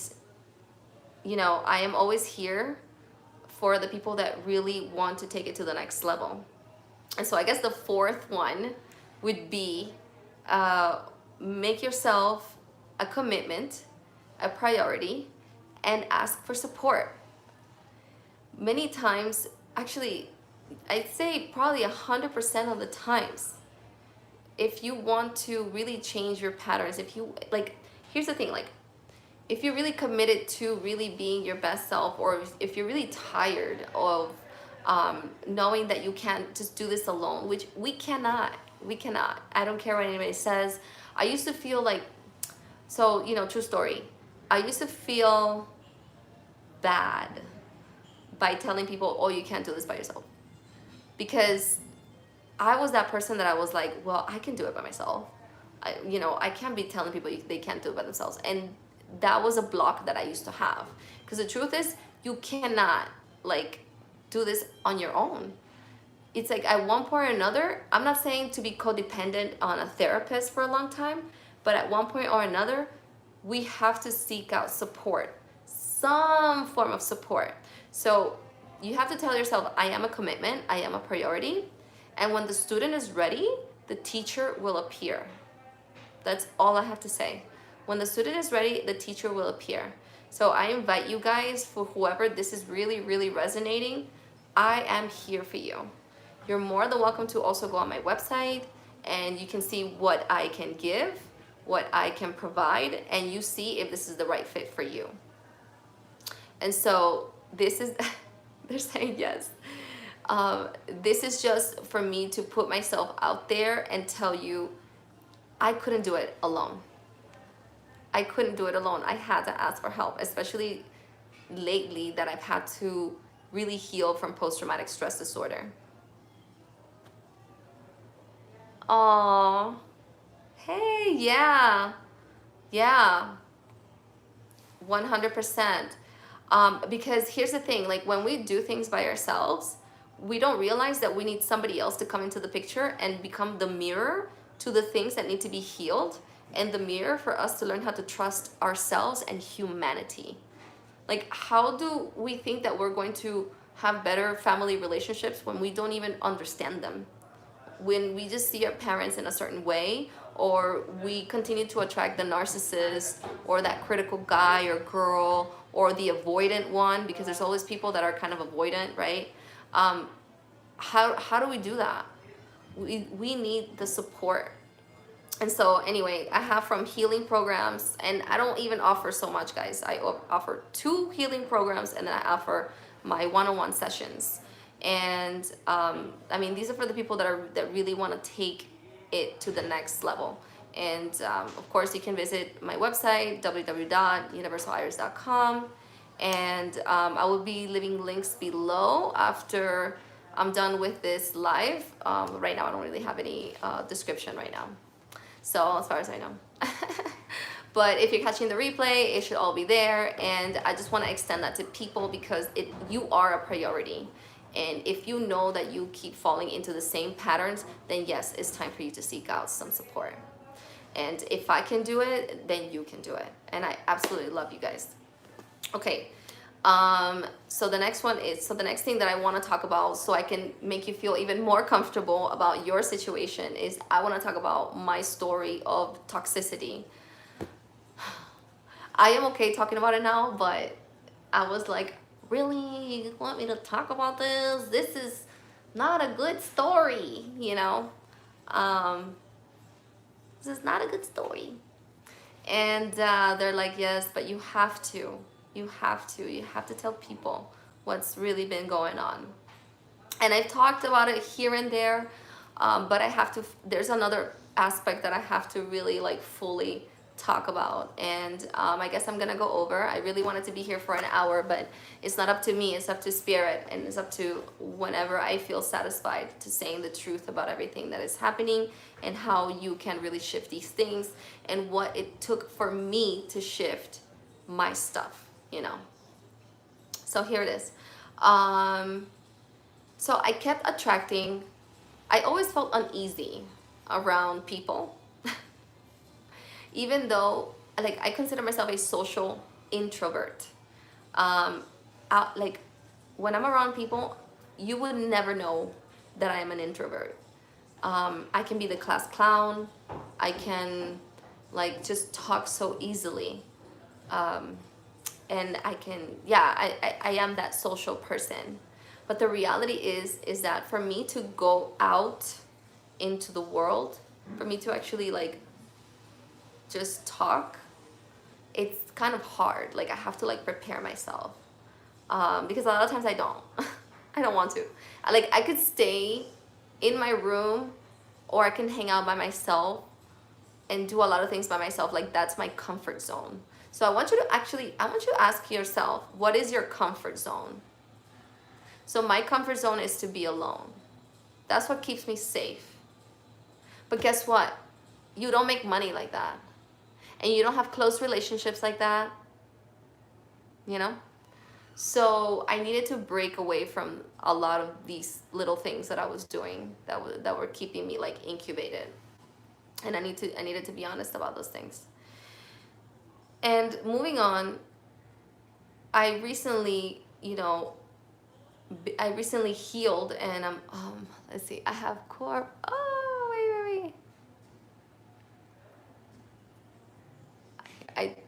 you know, I am always here for the people that really want to take it to the next level. And so I guess the fourth one would be make yourself a commitment, a priority, and ask for support. Many times, actually, I'd say probably 100% of the times, if you want to really change your patterns, if you, like, here's the thing, like, if you're really committed to really being your best self, or if you're really tired of knowing that you can't just do this alone, which we cannot. I don't care what anybody says. I used to feel like, so, you know, true story. I used to feel bad by telling people, oh, you can't do this by yourself. Because I was that person that I was like, well, I can do it by myself. I can't be telling people they can't do it by themselves. And that was a block that I used to have. Because the truth is, you cannot, like, do this on your own. It's like at one point or another, I'm not saying to be codependent on a therapist for a long time, but at one point or another, we have to seek out support, some form of support. So you have to tell yourself, I am a commitment, I am a priority. And when the student is ready, the teacher will appear. That's all I have to say. When the student is ready, the teacher will appear. So I invite you guys, for whoever this is really, really resonating, I am here for you. You're more than welcome to also go on my website, and you can see what I can give, what I can provide, and you see if this is the right fit for you. And so this is, they're saying yes. This is just for me to put myself out there and tell you, I couldn't do it alone. I couldn't do it alone. I had to ask for help, especially lately that I've had to really heal from post-traumatic stress disorder. Oh, hey, yeah, 100%. Because here's the thing, like when we do things by ourselves, we don't realize that we need somebody else to come into the picture and become the mirror to the things that need to be healed, and the mirror for us to learn how to trust ourselves and humanity. Like, how do we think that we're going to have better family relationships when we don't even understand them? When we just see our parents in a certain way, or we continue to attract the narcissist or that critical guy or girl or the avoidant one, because there's always people that are kind of avoidant, right? How do we do that? We need the support. And so anyway, I have from healing programs, and I don't even offer so much, guys. I offer 2 healing programs, and then I offer my one-on-one sessions. And I mean, these are for the people that really want to take it to the next level. And of course, you can visit my website, www.universaliris.com. And I will be leaving links below after I'm done with this live. Right now, I don't really have any description right now. So as far as I know. But if you're catching the replay, it should all be there. And I just want to extend that to people, because you are a priority. And if you know that you keep falling into the same patterns, then yes, it's time for you to seek out some support. And if I can do it, then you can do it. And I absolutely love you guys. Okay. So the next thing that I want to talk about, so I can make you feel even more comfortable about your situation, is I want to talk about my story of toxicity. I am okay talking about it now, but I was like, really? You want me to talk about this? This is not a good story, you know? This is not a good story. And they're like, yes, but you have to. You have to tell people what's really been going on. And I've talked about it here and there, but I have to, there's another aspect that I have to really like fully talk about. And I guess I'm gonna go over. I really wanted to be here for an hour, but it's not up to me, it's up to spirit, and it's up to whenever I feel satisfied to saying the truth about everything that is happening, and how you can really shift these things, and what it took for me to shift my stuff, you know. So here it is. So I kept attracting, I always felt uneasy around people, even though like I consider myself a social introvert. Um, like when I'm around people, you would never know that I am an introvert. I can be the class clown. I can like just talk so easily. Um, and I can, yeah, I am that social person. But the reality is that for me to go out into the world, for me to actually like just talk, it's kind of hard. Like I have to like prepare myself, because a lot of times I don't. I don't want to. Like I could stay in my room, or I can hang out by myself and do a lot of things by myself. Like that's my comfort zone. So I want you to actually, I want you to ask yourself, what is your comfort zone? So my comfort zone is to be alone. That's what keeps me safe. But guess what? You don't make money like that. And you don't have close relationships like that. You know? So I needed to break away from a lot of these little things that I was doing that were keeping me like incubated. And I needed to be honest about those things. And moving on, I recently, I recently healed, and let's see, I have core. Oh, wait.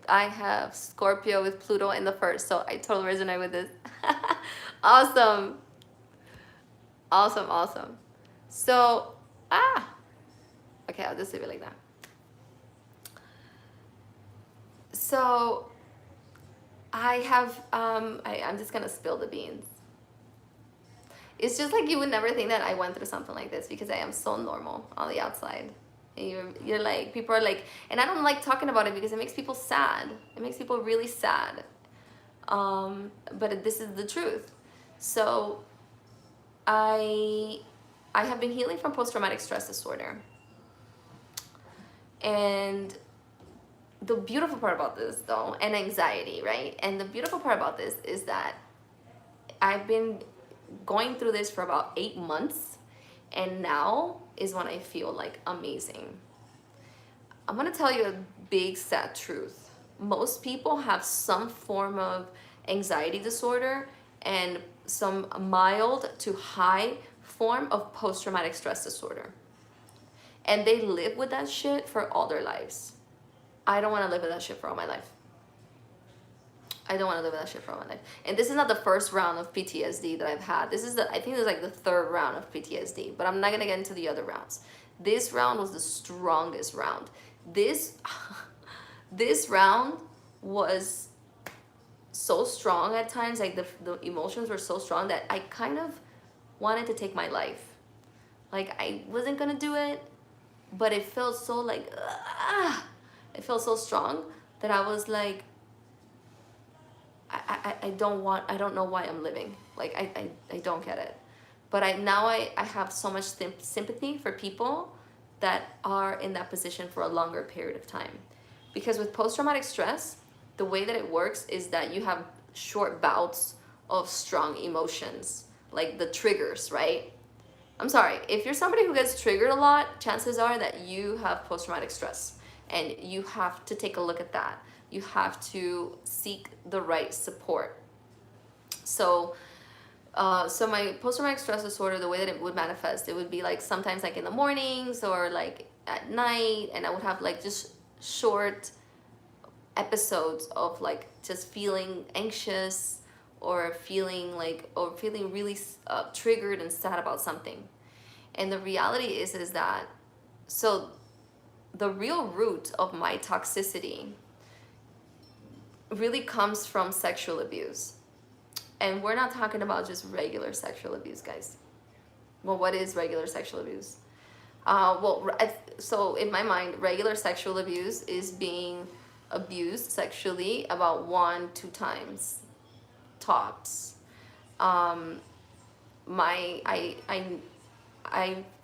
I have Scorpio with Pluto in the first, so I totally resonate with this. Awesome. Awesome. So, okay, I'll just leave it like that. So, I have, I'm just gonna spill the beans. It's just like you would never think that I went through something like this, because I am so normal on the outside. And you're like, people are like, and I don't like talking about it because it makes people sad. It makes people really sad. But this is the truth. So I have been healing from post-traumatic stress disorder. And the beautiful part about this though, and anxiety, right? And the beautiful part about this is that I've been going through this for about 8 months, and now is when I feel like amazing. I'm gonna tell you a big sad truth. Most people have some form of anxiety disorder and some mild to high form of post-traumatic stress disorder. And they live with that shit for all their lives. I don't wanna live with that shit for all my life. I don't want to live with that shit for all my life. And this is not the first round of PTSD that I've had. This is I think it's like the third round of PTSD, but I'm not going to get into the other rounds. This round was the strongest round. This round was so strong at times, like the emotions were so strong that I kind of wanted to take my life. Like I wasn't going to do it, but it felt so like, it felt so strong that I was like, I don't know why I'm living. Like, I don't get it. But I have so much sympathy for people that are in that position for a longer period of time. Because with post-traumatic stress, the way that it works is that you have short bouts of strong emotions, like the triggers, right? I'm sorry, if you're somebody who gets triggered a lot, chances are that you have post-traumatic stress, and you have to take a look at that. You have to seek the right support. So my post-traumatic stress disorder, the way that it would manifest, it would be like sometimes like in the mornings or like at night, and I would have like just short episodes of like just feeling anxious or feeling really triggered and sad about something. And the reality is that, so the real root of my toxicity really comes from sexual abuse. And we're not talking about just regular sexual abuse, guys. Well, what is regular sexual abuse? So in my mind, regular sexual abuse is being abused sexually about 1-2 times tops. Um, I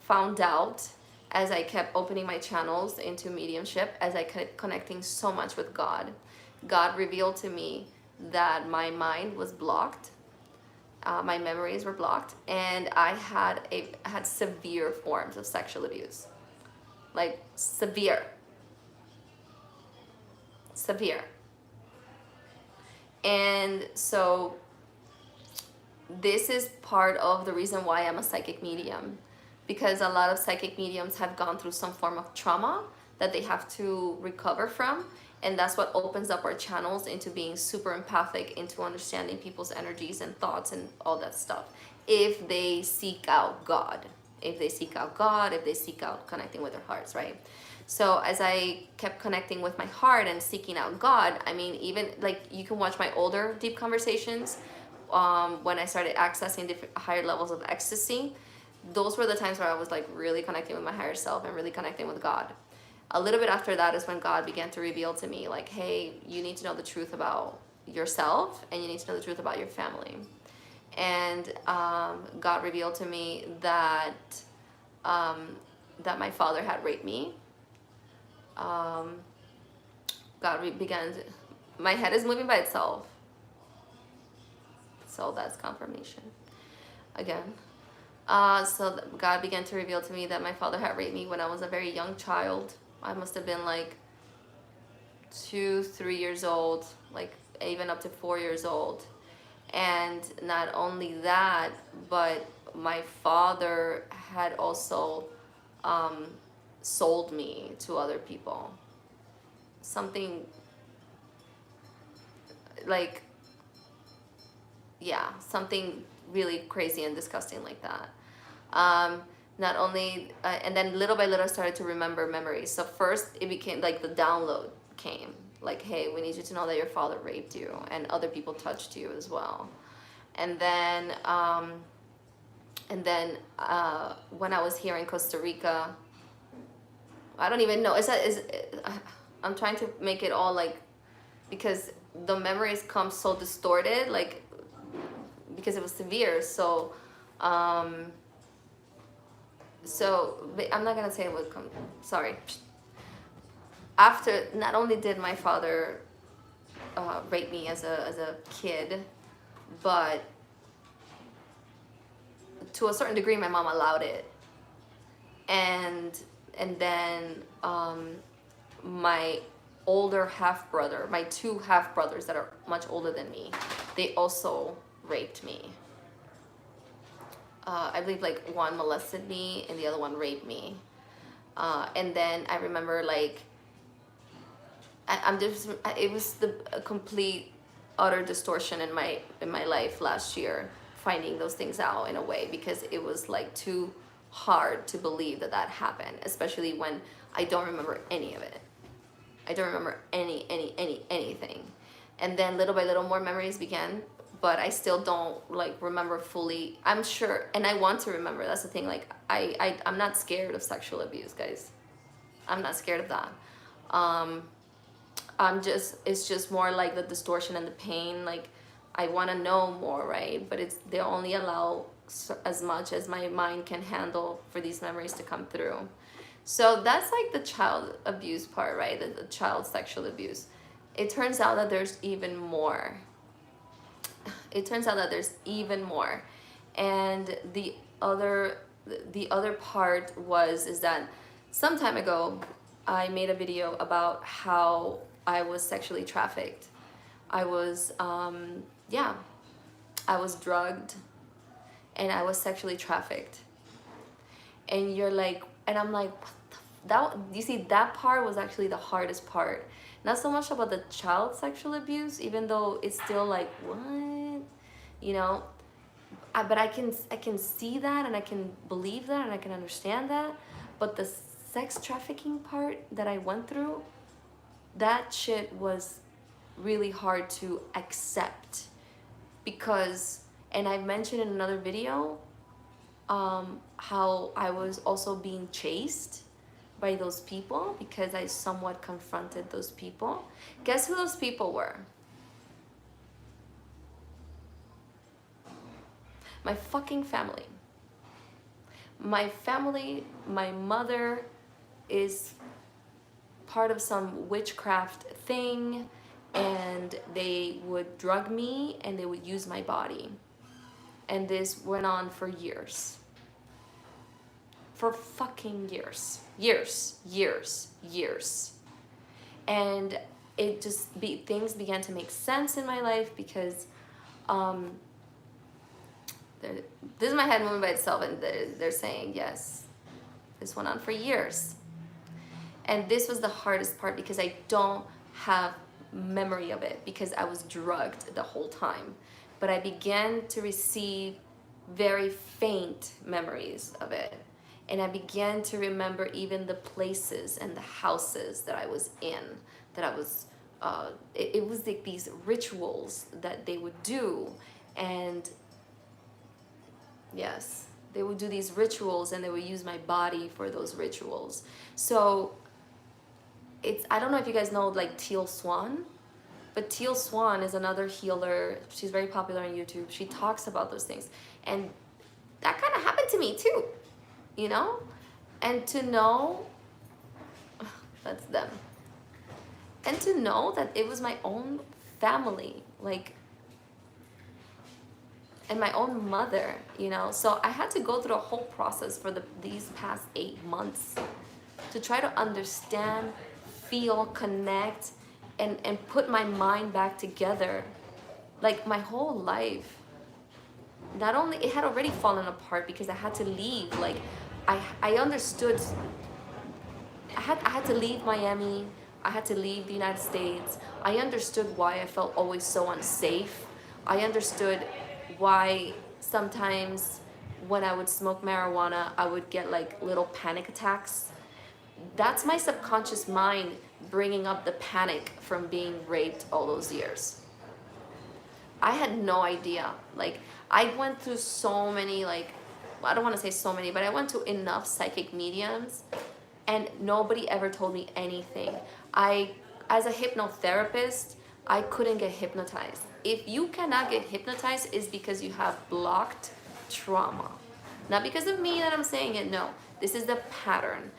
found out as I kept opening my channels into mediumship, as I kept connecting so much with God. God revealed to me that my mind was blocked, my memories were blocked, and I had severe forms of sexual abuse, like severe. And so this is part of the reason why I'm a psychic medium, because a lot of psychic mediums have gone through some form of trauma that they have to recover from, and that's what opens up our channels into being super empathic, into understanding people's energies and thoughts and all that stuff, if they seek out God, if they seek out connecting with their hearts, right? So as I kept connecting with my heart and seeking out God, I mean, even like you can watch my older deep conversations, when I started accessing different higher levels of ecstasy, those were the times where I was like really connecting with my higher self and really connecting with God. A little bit after that is when God began to reveal to me, like, hey, you need to know the truth about yourself, and you need to know the truth about your family. And God revealed to me that that my father had raped me. My head is moving by itself, so that's confirmation again. So God began to reveal to me that my father had raped me when I was a very young child. I must have been like 2-3 years old, like even up to 4 years old. And not only that, but my father had also sold me to other people. Something like, yeah, something really crazy and disgusting like that. Not only, and then little by little I started to remember memories. So first it became like the download came, like, hey, we need you to know that your father raped you and other people touched you as well. And then when I was here in Costa Rica, I don't even know, I'm trying to make it all like, because the memories come so distorted, like, because it was severe. So I'm not gonna say it would come, sorry. After, not only did my father rape me as a kid, but to a certain degree my mom allowed it. And then my older half brother, my 2 half brothers that are much older than me, they also raped me. I believe like one molested me and the other one raped me. And then I remember like, it was a complete utter distortion in my life last year, finding those things out in a way, because it was like too hard to believe that happened, especially when I don't remember any of it. I don't remember anything. And then little by little more memories began, but I still don't like remember fully. I'm sure, and I want to remember. That's the thing. Like I'm not scared of sexual abuse, guys. I'm not scared of that. It's just more like the distortion and the pain. Like I want to know more, right? But they only allow as much as my mind can handle for these memories to come through. So that's like the child abuse part, right? The child sexual abuse. It turns out that there's even more. And the other part is that some time ago I made a video about how I was sexually trafficked. I was I was drugged and I was sexually trafficked. And you're like, and I'm like, you see, that part was actually the hardest part. Not so much about the child sexual abuse, even though it's still like, what, but I can see that, and I can believe that, and I can understand that. But the sex trafficking part that I went through, that shit was really hard to accept because, and I mentioned in another video, how I was also being chased by those people because I somewhat confronted those people. Guess who those people were? My fucking family. My family, my mother is part of some witchcraft thing, and they would drug me and they would use my body. And this went on for years. For fucking years. Years. And it just things began to make sense in my life because this is my head moving by itself, and they're saying, yes, this went on for years. And this was the hardest part because I don't have memory of it because I was drugged the whole time. But I began to receive very faint memories of it. And I began to remember even the places and the houses that I was in, that I was, it was like these rituals that they would do. And yes, they would do these rituals and they would use my body for those rituals. So I don't know if you guys know like Teal Swan, but Teal Swan is another healer. She's very popular on YouTube. She talks about those things. And that kind of happened to me too, you know? And to know, that's them. And to know that it was my own family, like, and my own mother, you know? So I had to go through a whole process for these past 8 months to try to understand, feel, connect, and put my mind back together. Like my whole life, not only, it had already fallen apart because I had to leave. Like I understood, I had to leave Miami. I had to leave the United States. I understood why I felt always so unsafe. I understood why sometimes when I would smoke marijuana, I would get like little panic attacks. That's my subconscious mind bringing up the panic from being raped all those years. I had no idea. Like, I went through so many, like, I don't want to say so many, but I went to enough psychic mediums and nobody ever told me anything. As a hypnotherapist, I couldn't get hypnotized. If you cannot get hypnotized, it's because you have blocked trauma. Not because of me that I'm saying it, no. This is the pattern.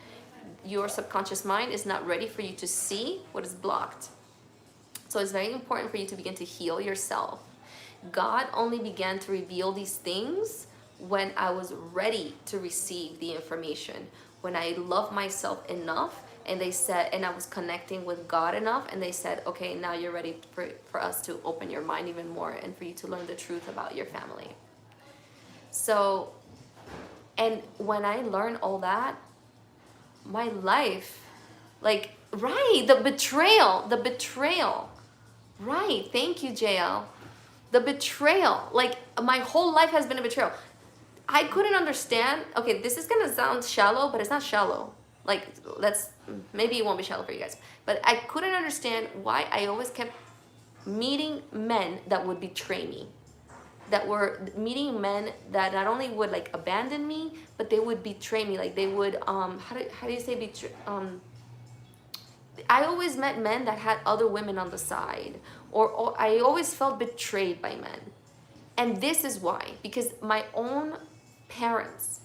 Your subconscious mind is not ready for you to see what is blocked. So it's very important for you to begin to heal yourself. God only began to reveal these things when I was ready to receive the information, when I loved myself enough, and they said, and I was connecting with God enough, and they said, okay, now you're ready for us to open your mind even more and for you to learn the truth about your family. So, and when I learned all that, my life, like, right, the betrayal, right, thank you, JL. The betrayal, like, my whole life has been a betrayal. I couldn't understand, okay, this is gonna sound shallow, but it's not shallow. Like, maybe it won't be shallow for you guys, but I couldn't understand why I always kept meeting men that would betray me, that were meeting men that not only would like abandon me, but they would betray me. Like they would, how do you say betray? I always met men that had other women on the side, or I always felt betrayed by men. And this is why, because my own parents,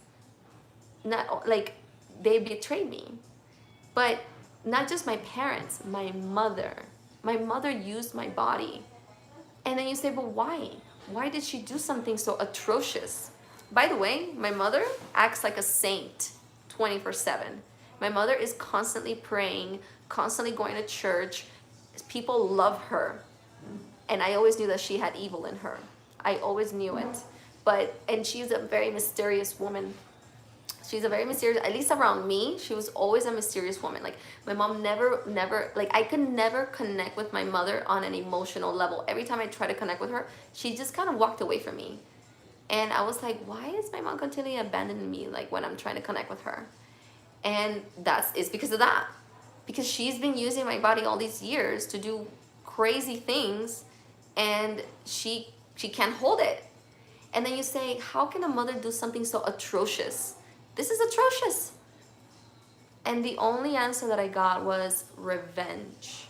not like, they betrayed me. But not just my parents, my mother. My mother used my body. And then you say, but why? Why did she do something so atrocious? By the way, my mother acts like a saint 24/7. My mother is constantly praying, constantly going to church. People love her. And I always knew that she had evil in her. I always knew it. And she's a very mysterious woman. She's a very mysterious, at least around me, she was always a mysterious woman. Like, my mom never, like, I could never connect with my mother on an emotional level. Every time I try to connect with her, she just kind of walked away from me. And I was like, why is my mom continually abandoning me, like, when I'm trying to connect with her? And it's because of that. Because she's been using my body all these years to do crazy things, and she can't hold it. And then you say, how can a mother do something so atrocious? This is atrocious. And the only answer that I got was revenge.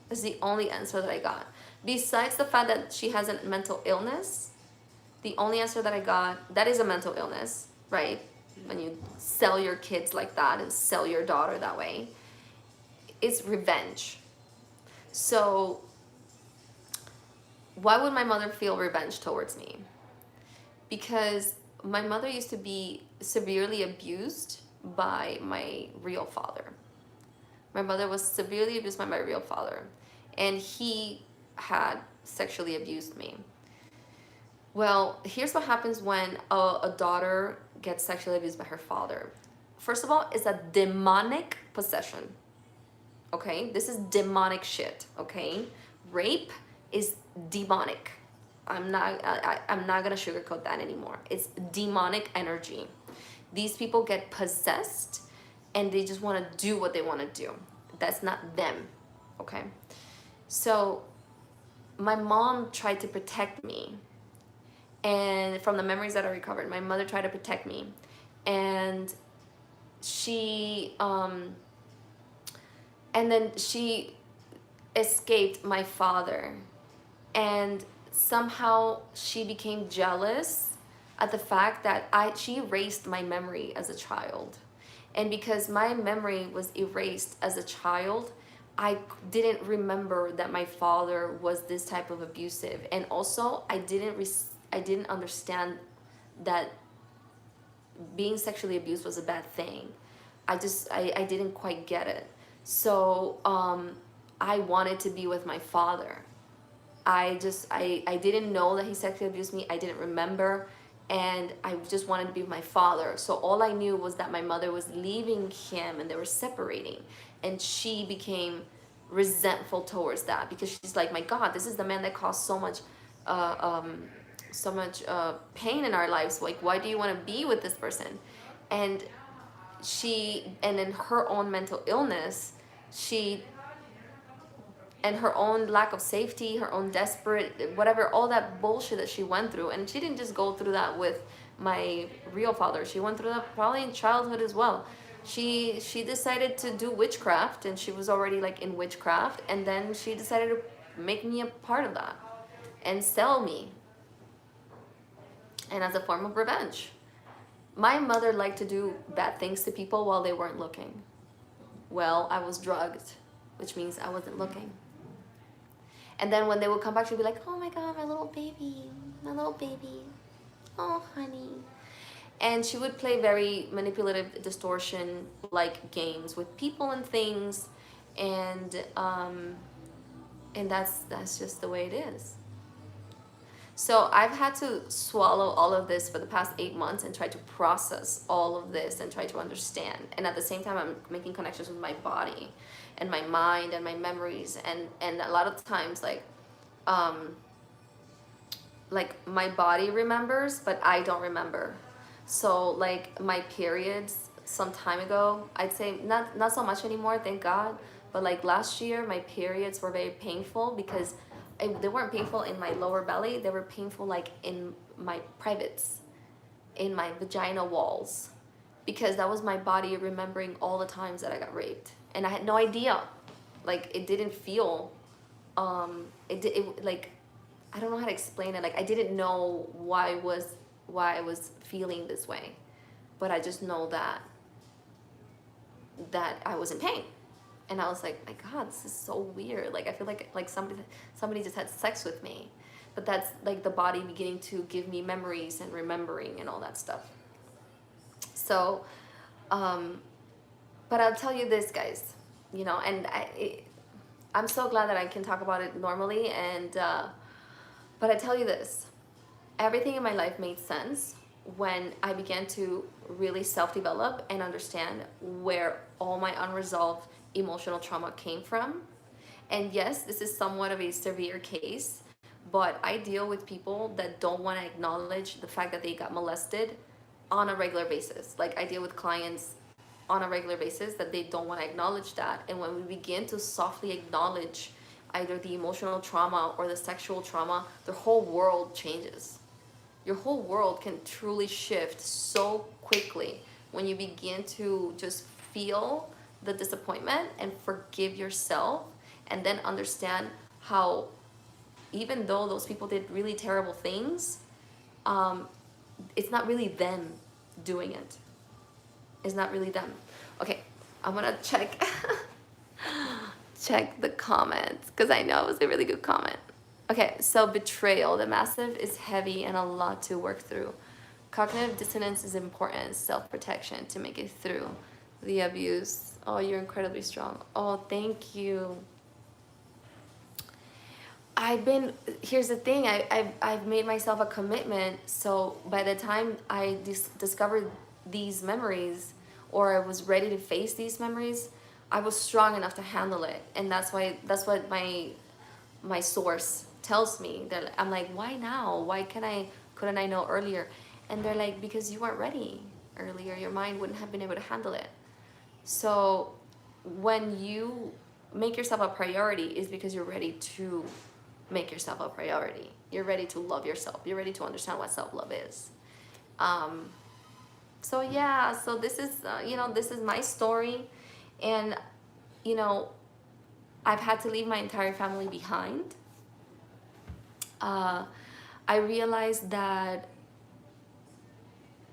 That's the only answer that I got. Besides the fact that she has a mental illness, the only answer that I got, that is a mental illness, right? When you sell your kids like that and sell your daughter that way, it's revenge. So why would my mother feel revenge towards me? Because my mother used to be severely abused by my real father. My mother was severely abused by my real father, and he had sexually abused me. Well, here's what happens when a daughter gets sexually abused by her father. First of all, it's a demonic possession. Okay? This is demonic shit, okay? Rape is demonic. I'm not gonna sugarcoat that anymore. It's demonic energy. These people get possessed and they just want to do what they want to do. That's not them, okay? So my mom tried to protect me, and from the memories that I recovered, my mother tried to protect me, and she and then she escaped my father, and somehow she became jealous at the fact that she erased my memory as a child. And because my memory was erased as a child, I didn't remember that my father was this type of abusive. And also I didn't understand that being sexually abused was a bad thing. I didn't quite get it. So I wanted to be with my father. I didn't know that he sexually abused me. I didn't remember, and I just wanted to be with my father. So all I knew was that my mother was leaving him and they were separating, and she became resentful towards that because she's like, my God, this is the man that caused so much pain in our lives. Like, why do you want to be with this person? And in her own mental illness, and her own lack of safety, her own desperate, whatever, all that bullshit that she went through. And she didn't just go through that with my real father. She went through that probably in childhood as well. She decided to do witchcraft, and she was already like in witchcraft, and then she decided to make me a part of that and sell me, and as a form of revenge. My mother liked to do bad things to people while they weren't looking. Well, I was drugged, which means I wasn't looking. And then when they would come back, she'd be like, oh my God, my little baby, oh honey. And she would play very manipulative, distortion-like games with people and things, and that's just the way it is. So I've had to swallow all of this for the past 8 months and try to process all of this and try to understand. And at the same time, I'm making connections with my body and my mind and my memories. And a lot of times, like my body remembers, but I don't remember. So like my periods some time ago, I'd say not so much anymore, thank God. But like last year, my periods were very painful because they weren't painful in my lower belly. They were painful like in my privates, in my vagina walls, because that was my body remembering all the times that I got raped, and I had no idea. Like it didn't feel, it like, I don't know how to explain it. Like I didn't know why I was feeling this way, but I just know that I was in pain. And I was like, my God, this is so weird. Like I feel like somebody just had sex with me. But that's like the body beginning to give me memories and remembering and all that stuff. So, but I'll tell you this, guys, and I'm so glad that I can talk about it normally. And but I tell you this, everything in my life made sense when I began to really self-develop and understand where all my unresolved emotional trauma came from. And yes, this is somewhat of a severe case, but I deal with people that don't want to acknowledge the fact that they got molested on a regular basis. Like I deal with clients on a regular basis that they don't want to acknowledge that. And when we begin to softly acknowledge either the emotional trauma or the sexual trauma, the whole world changes. Your whole world can truly shift so quickly when you begin to just feel the disappointment and forgive yourself, and then understand how even though those people did really terrible things, it's not really them doing it. It's not really them. Okay, I'm gonna check check the comments because I know it was a really good comment. Okay, so betrayal. The massive is heavy and a lot to work through. Cognitive dissonance is important. Self-protection to make it through the abuse. Oh, you're incredibly strong. Oh, thank you. Here's the thing, I've made myself a commitment, so by the time I discovered these memories, or I was ready to face these memories, I was strong enough to handle it. And that's what my source tells me. I'm like, why now? Why couldn't I know earlier? And they're like, because you weren't ready earlier. Your mind wouldn't have been able to handle it. So when you make yourself a priority, is because you're ready to make yourself a priority. You're ready to love yourself. You're ready to understand what self-love is. So yeah, so this is, this is my story. And, I've had to leave my entire family behind. I realized that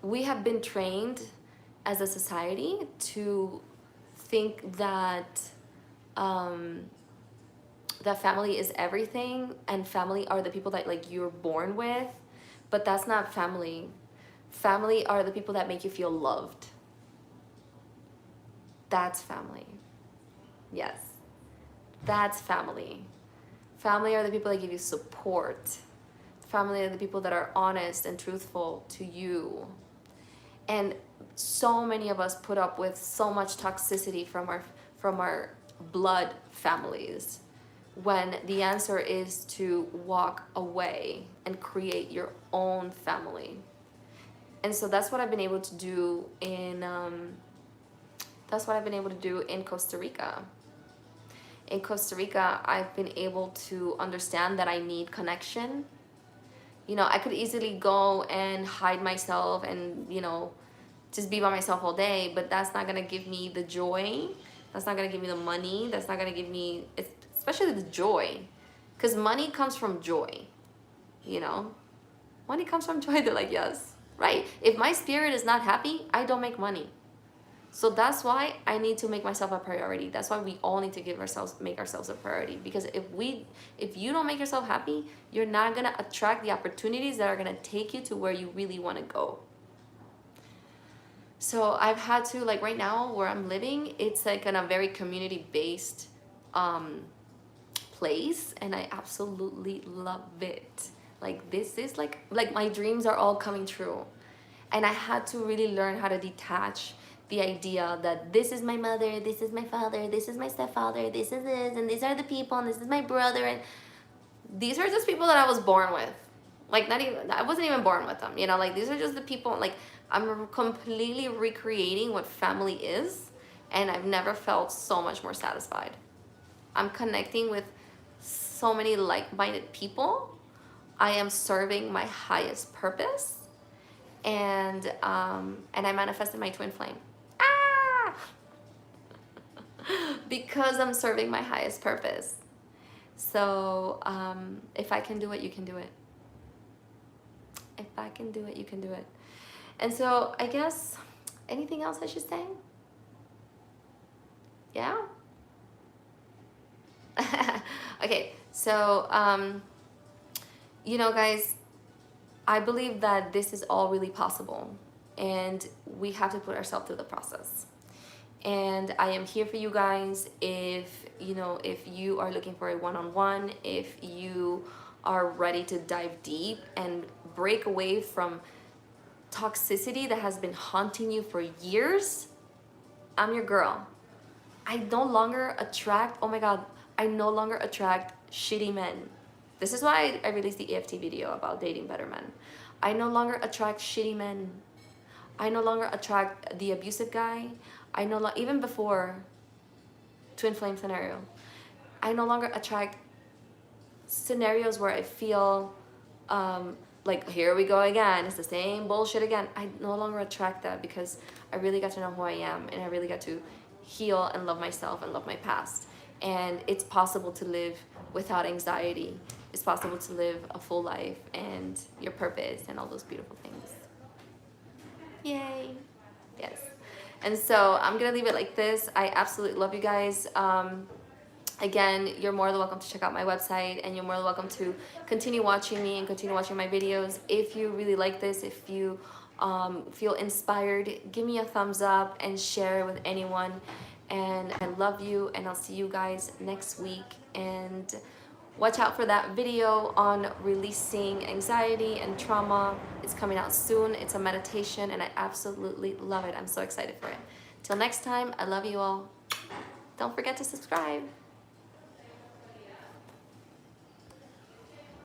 we have been trained as a society to think that that family is everything, and family are the people that like you're born with, but that's not family. Family are the people that make you feel loved. That's family. Yes, that's family. Family are the people that give you support. Family are the people that are honest and truthful to you. And so many of us put up with so much toxicity from our blood families, when the answer is to walk away and create your own family. And so that's what I've been able to do in Costa Rica. In Costa Rica, I've been able to understand that I need connection. I could easily go and hide myself and, just be by myself all day, but that's not gonna give me the joy. That's not gonna give me the money. That's not gonna give me, especially the joy, because money comes from joy. Money comes from joy. They're like, yes, right. If my spirit is not happy, I don't make money. So that's why I need to make myself a priority. That's why we all need to make ourselves a priority. Because if you don't make yourself happy, you're not gonna attract the opportunities that are gonna take you to where you really want to go. So I've had to, like right now where I'm living, it's like in a very community-based place, and I absolutely love it. Like this is like my dreams are all coming true. And I had to really learn how to detach the idea that this is my mother, this is my father, this is my stepfather, this is this, and these are the people, and this is my brother, and these are just people that I was born with. Like, not even, I wasn't even born with them, like these are just the people. Like, I'm completely recreating what family is, and I've never felt so much more satisfied. I'm connecting with so many like-minded people. I am serving my highest purpose, and I manifested my twin flame. Because I'm serving my highest purpose. So if I can do it, you can do it. If I can do it, you can do it. And so I guess, anything else I should say? Yeah? Okay, so, guys, I believe that this is all really possible, and we have to put ourselves through the process. And I am here for you guys. If you are looking for a one-on-one, if you are ready to dive deep and break away from toxicity that has been haunting you for years, I'm your girl. I no longer attract, oh my God, I no longer attract shitty men. This is why I released the EFT video about dating better men. I no longer attract shitty men. I no longer attract the abusive guy. I no longer, even before twin flame scenario, I no longer attract scenarios where I feel like, here we go again, it's the same bullshit again. I no longer attract that because I really got to know who I am, and I really got to heal and love myself and love my past. And it's possible to live without anxiety. It's possible to live a full life and your purpose and all those beautiful things. Yay. Yes. And so I'm gonna leave it like this. I absolutely love you guys. Again, you're more than welcome to check out my website, and you're more than welcome to continue watching me and continue watching my videos. If you really like this, if you feel inspired, give me a thumbs up and share with anyone. And I love you, and I'll see you guys next week. And watch out for that video on releasing anxiety and trauma. It's coming out soon. It's a meditation, and I absolutely love it. I'm so excited for it. Till next time, I love you all. Don't forget to subscribe.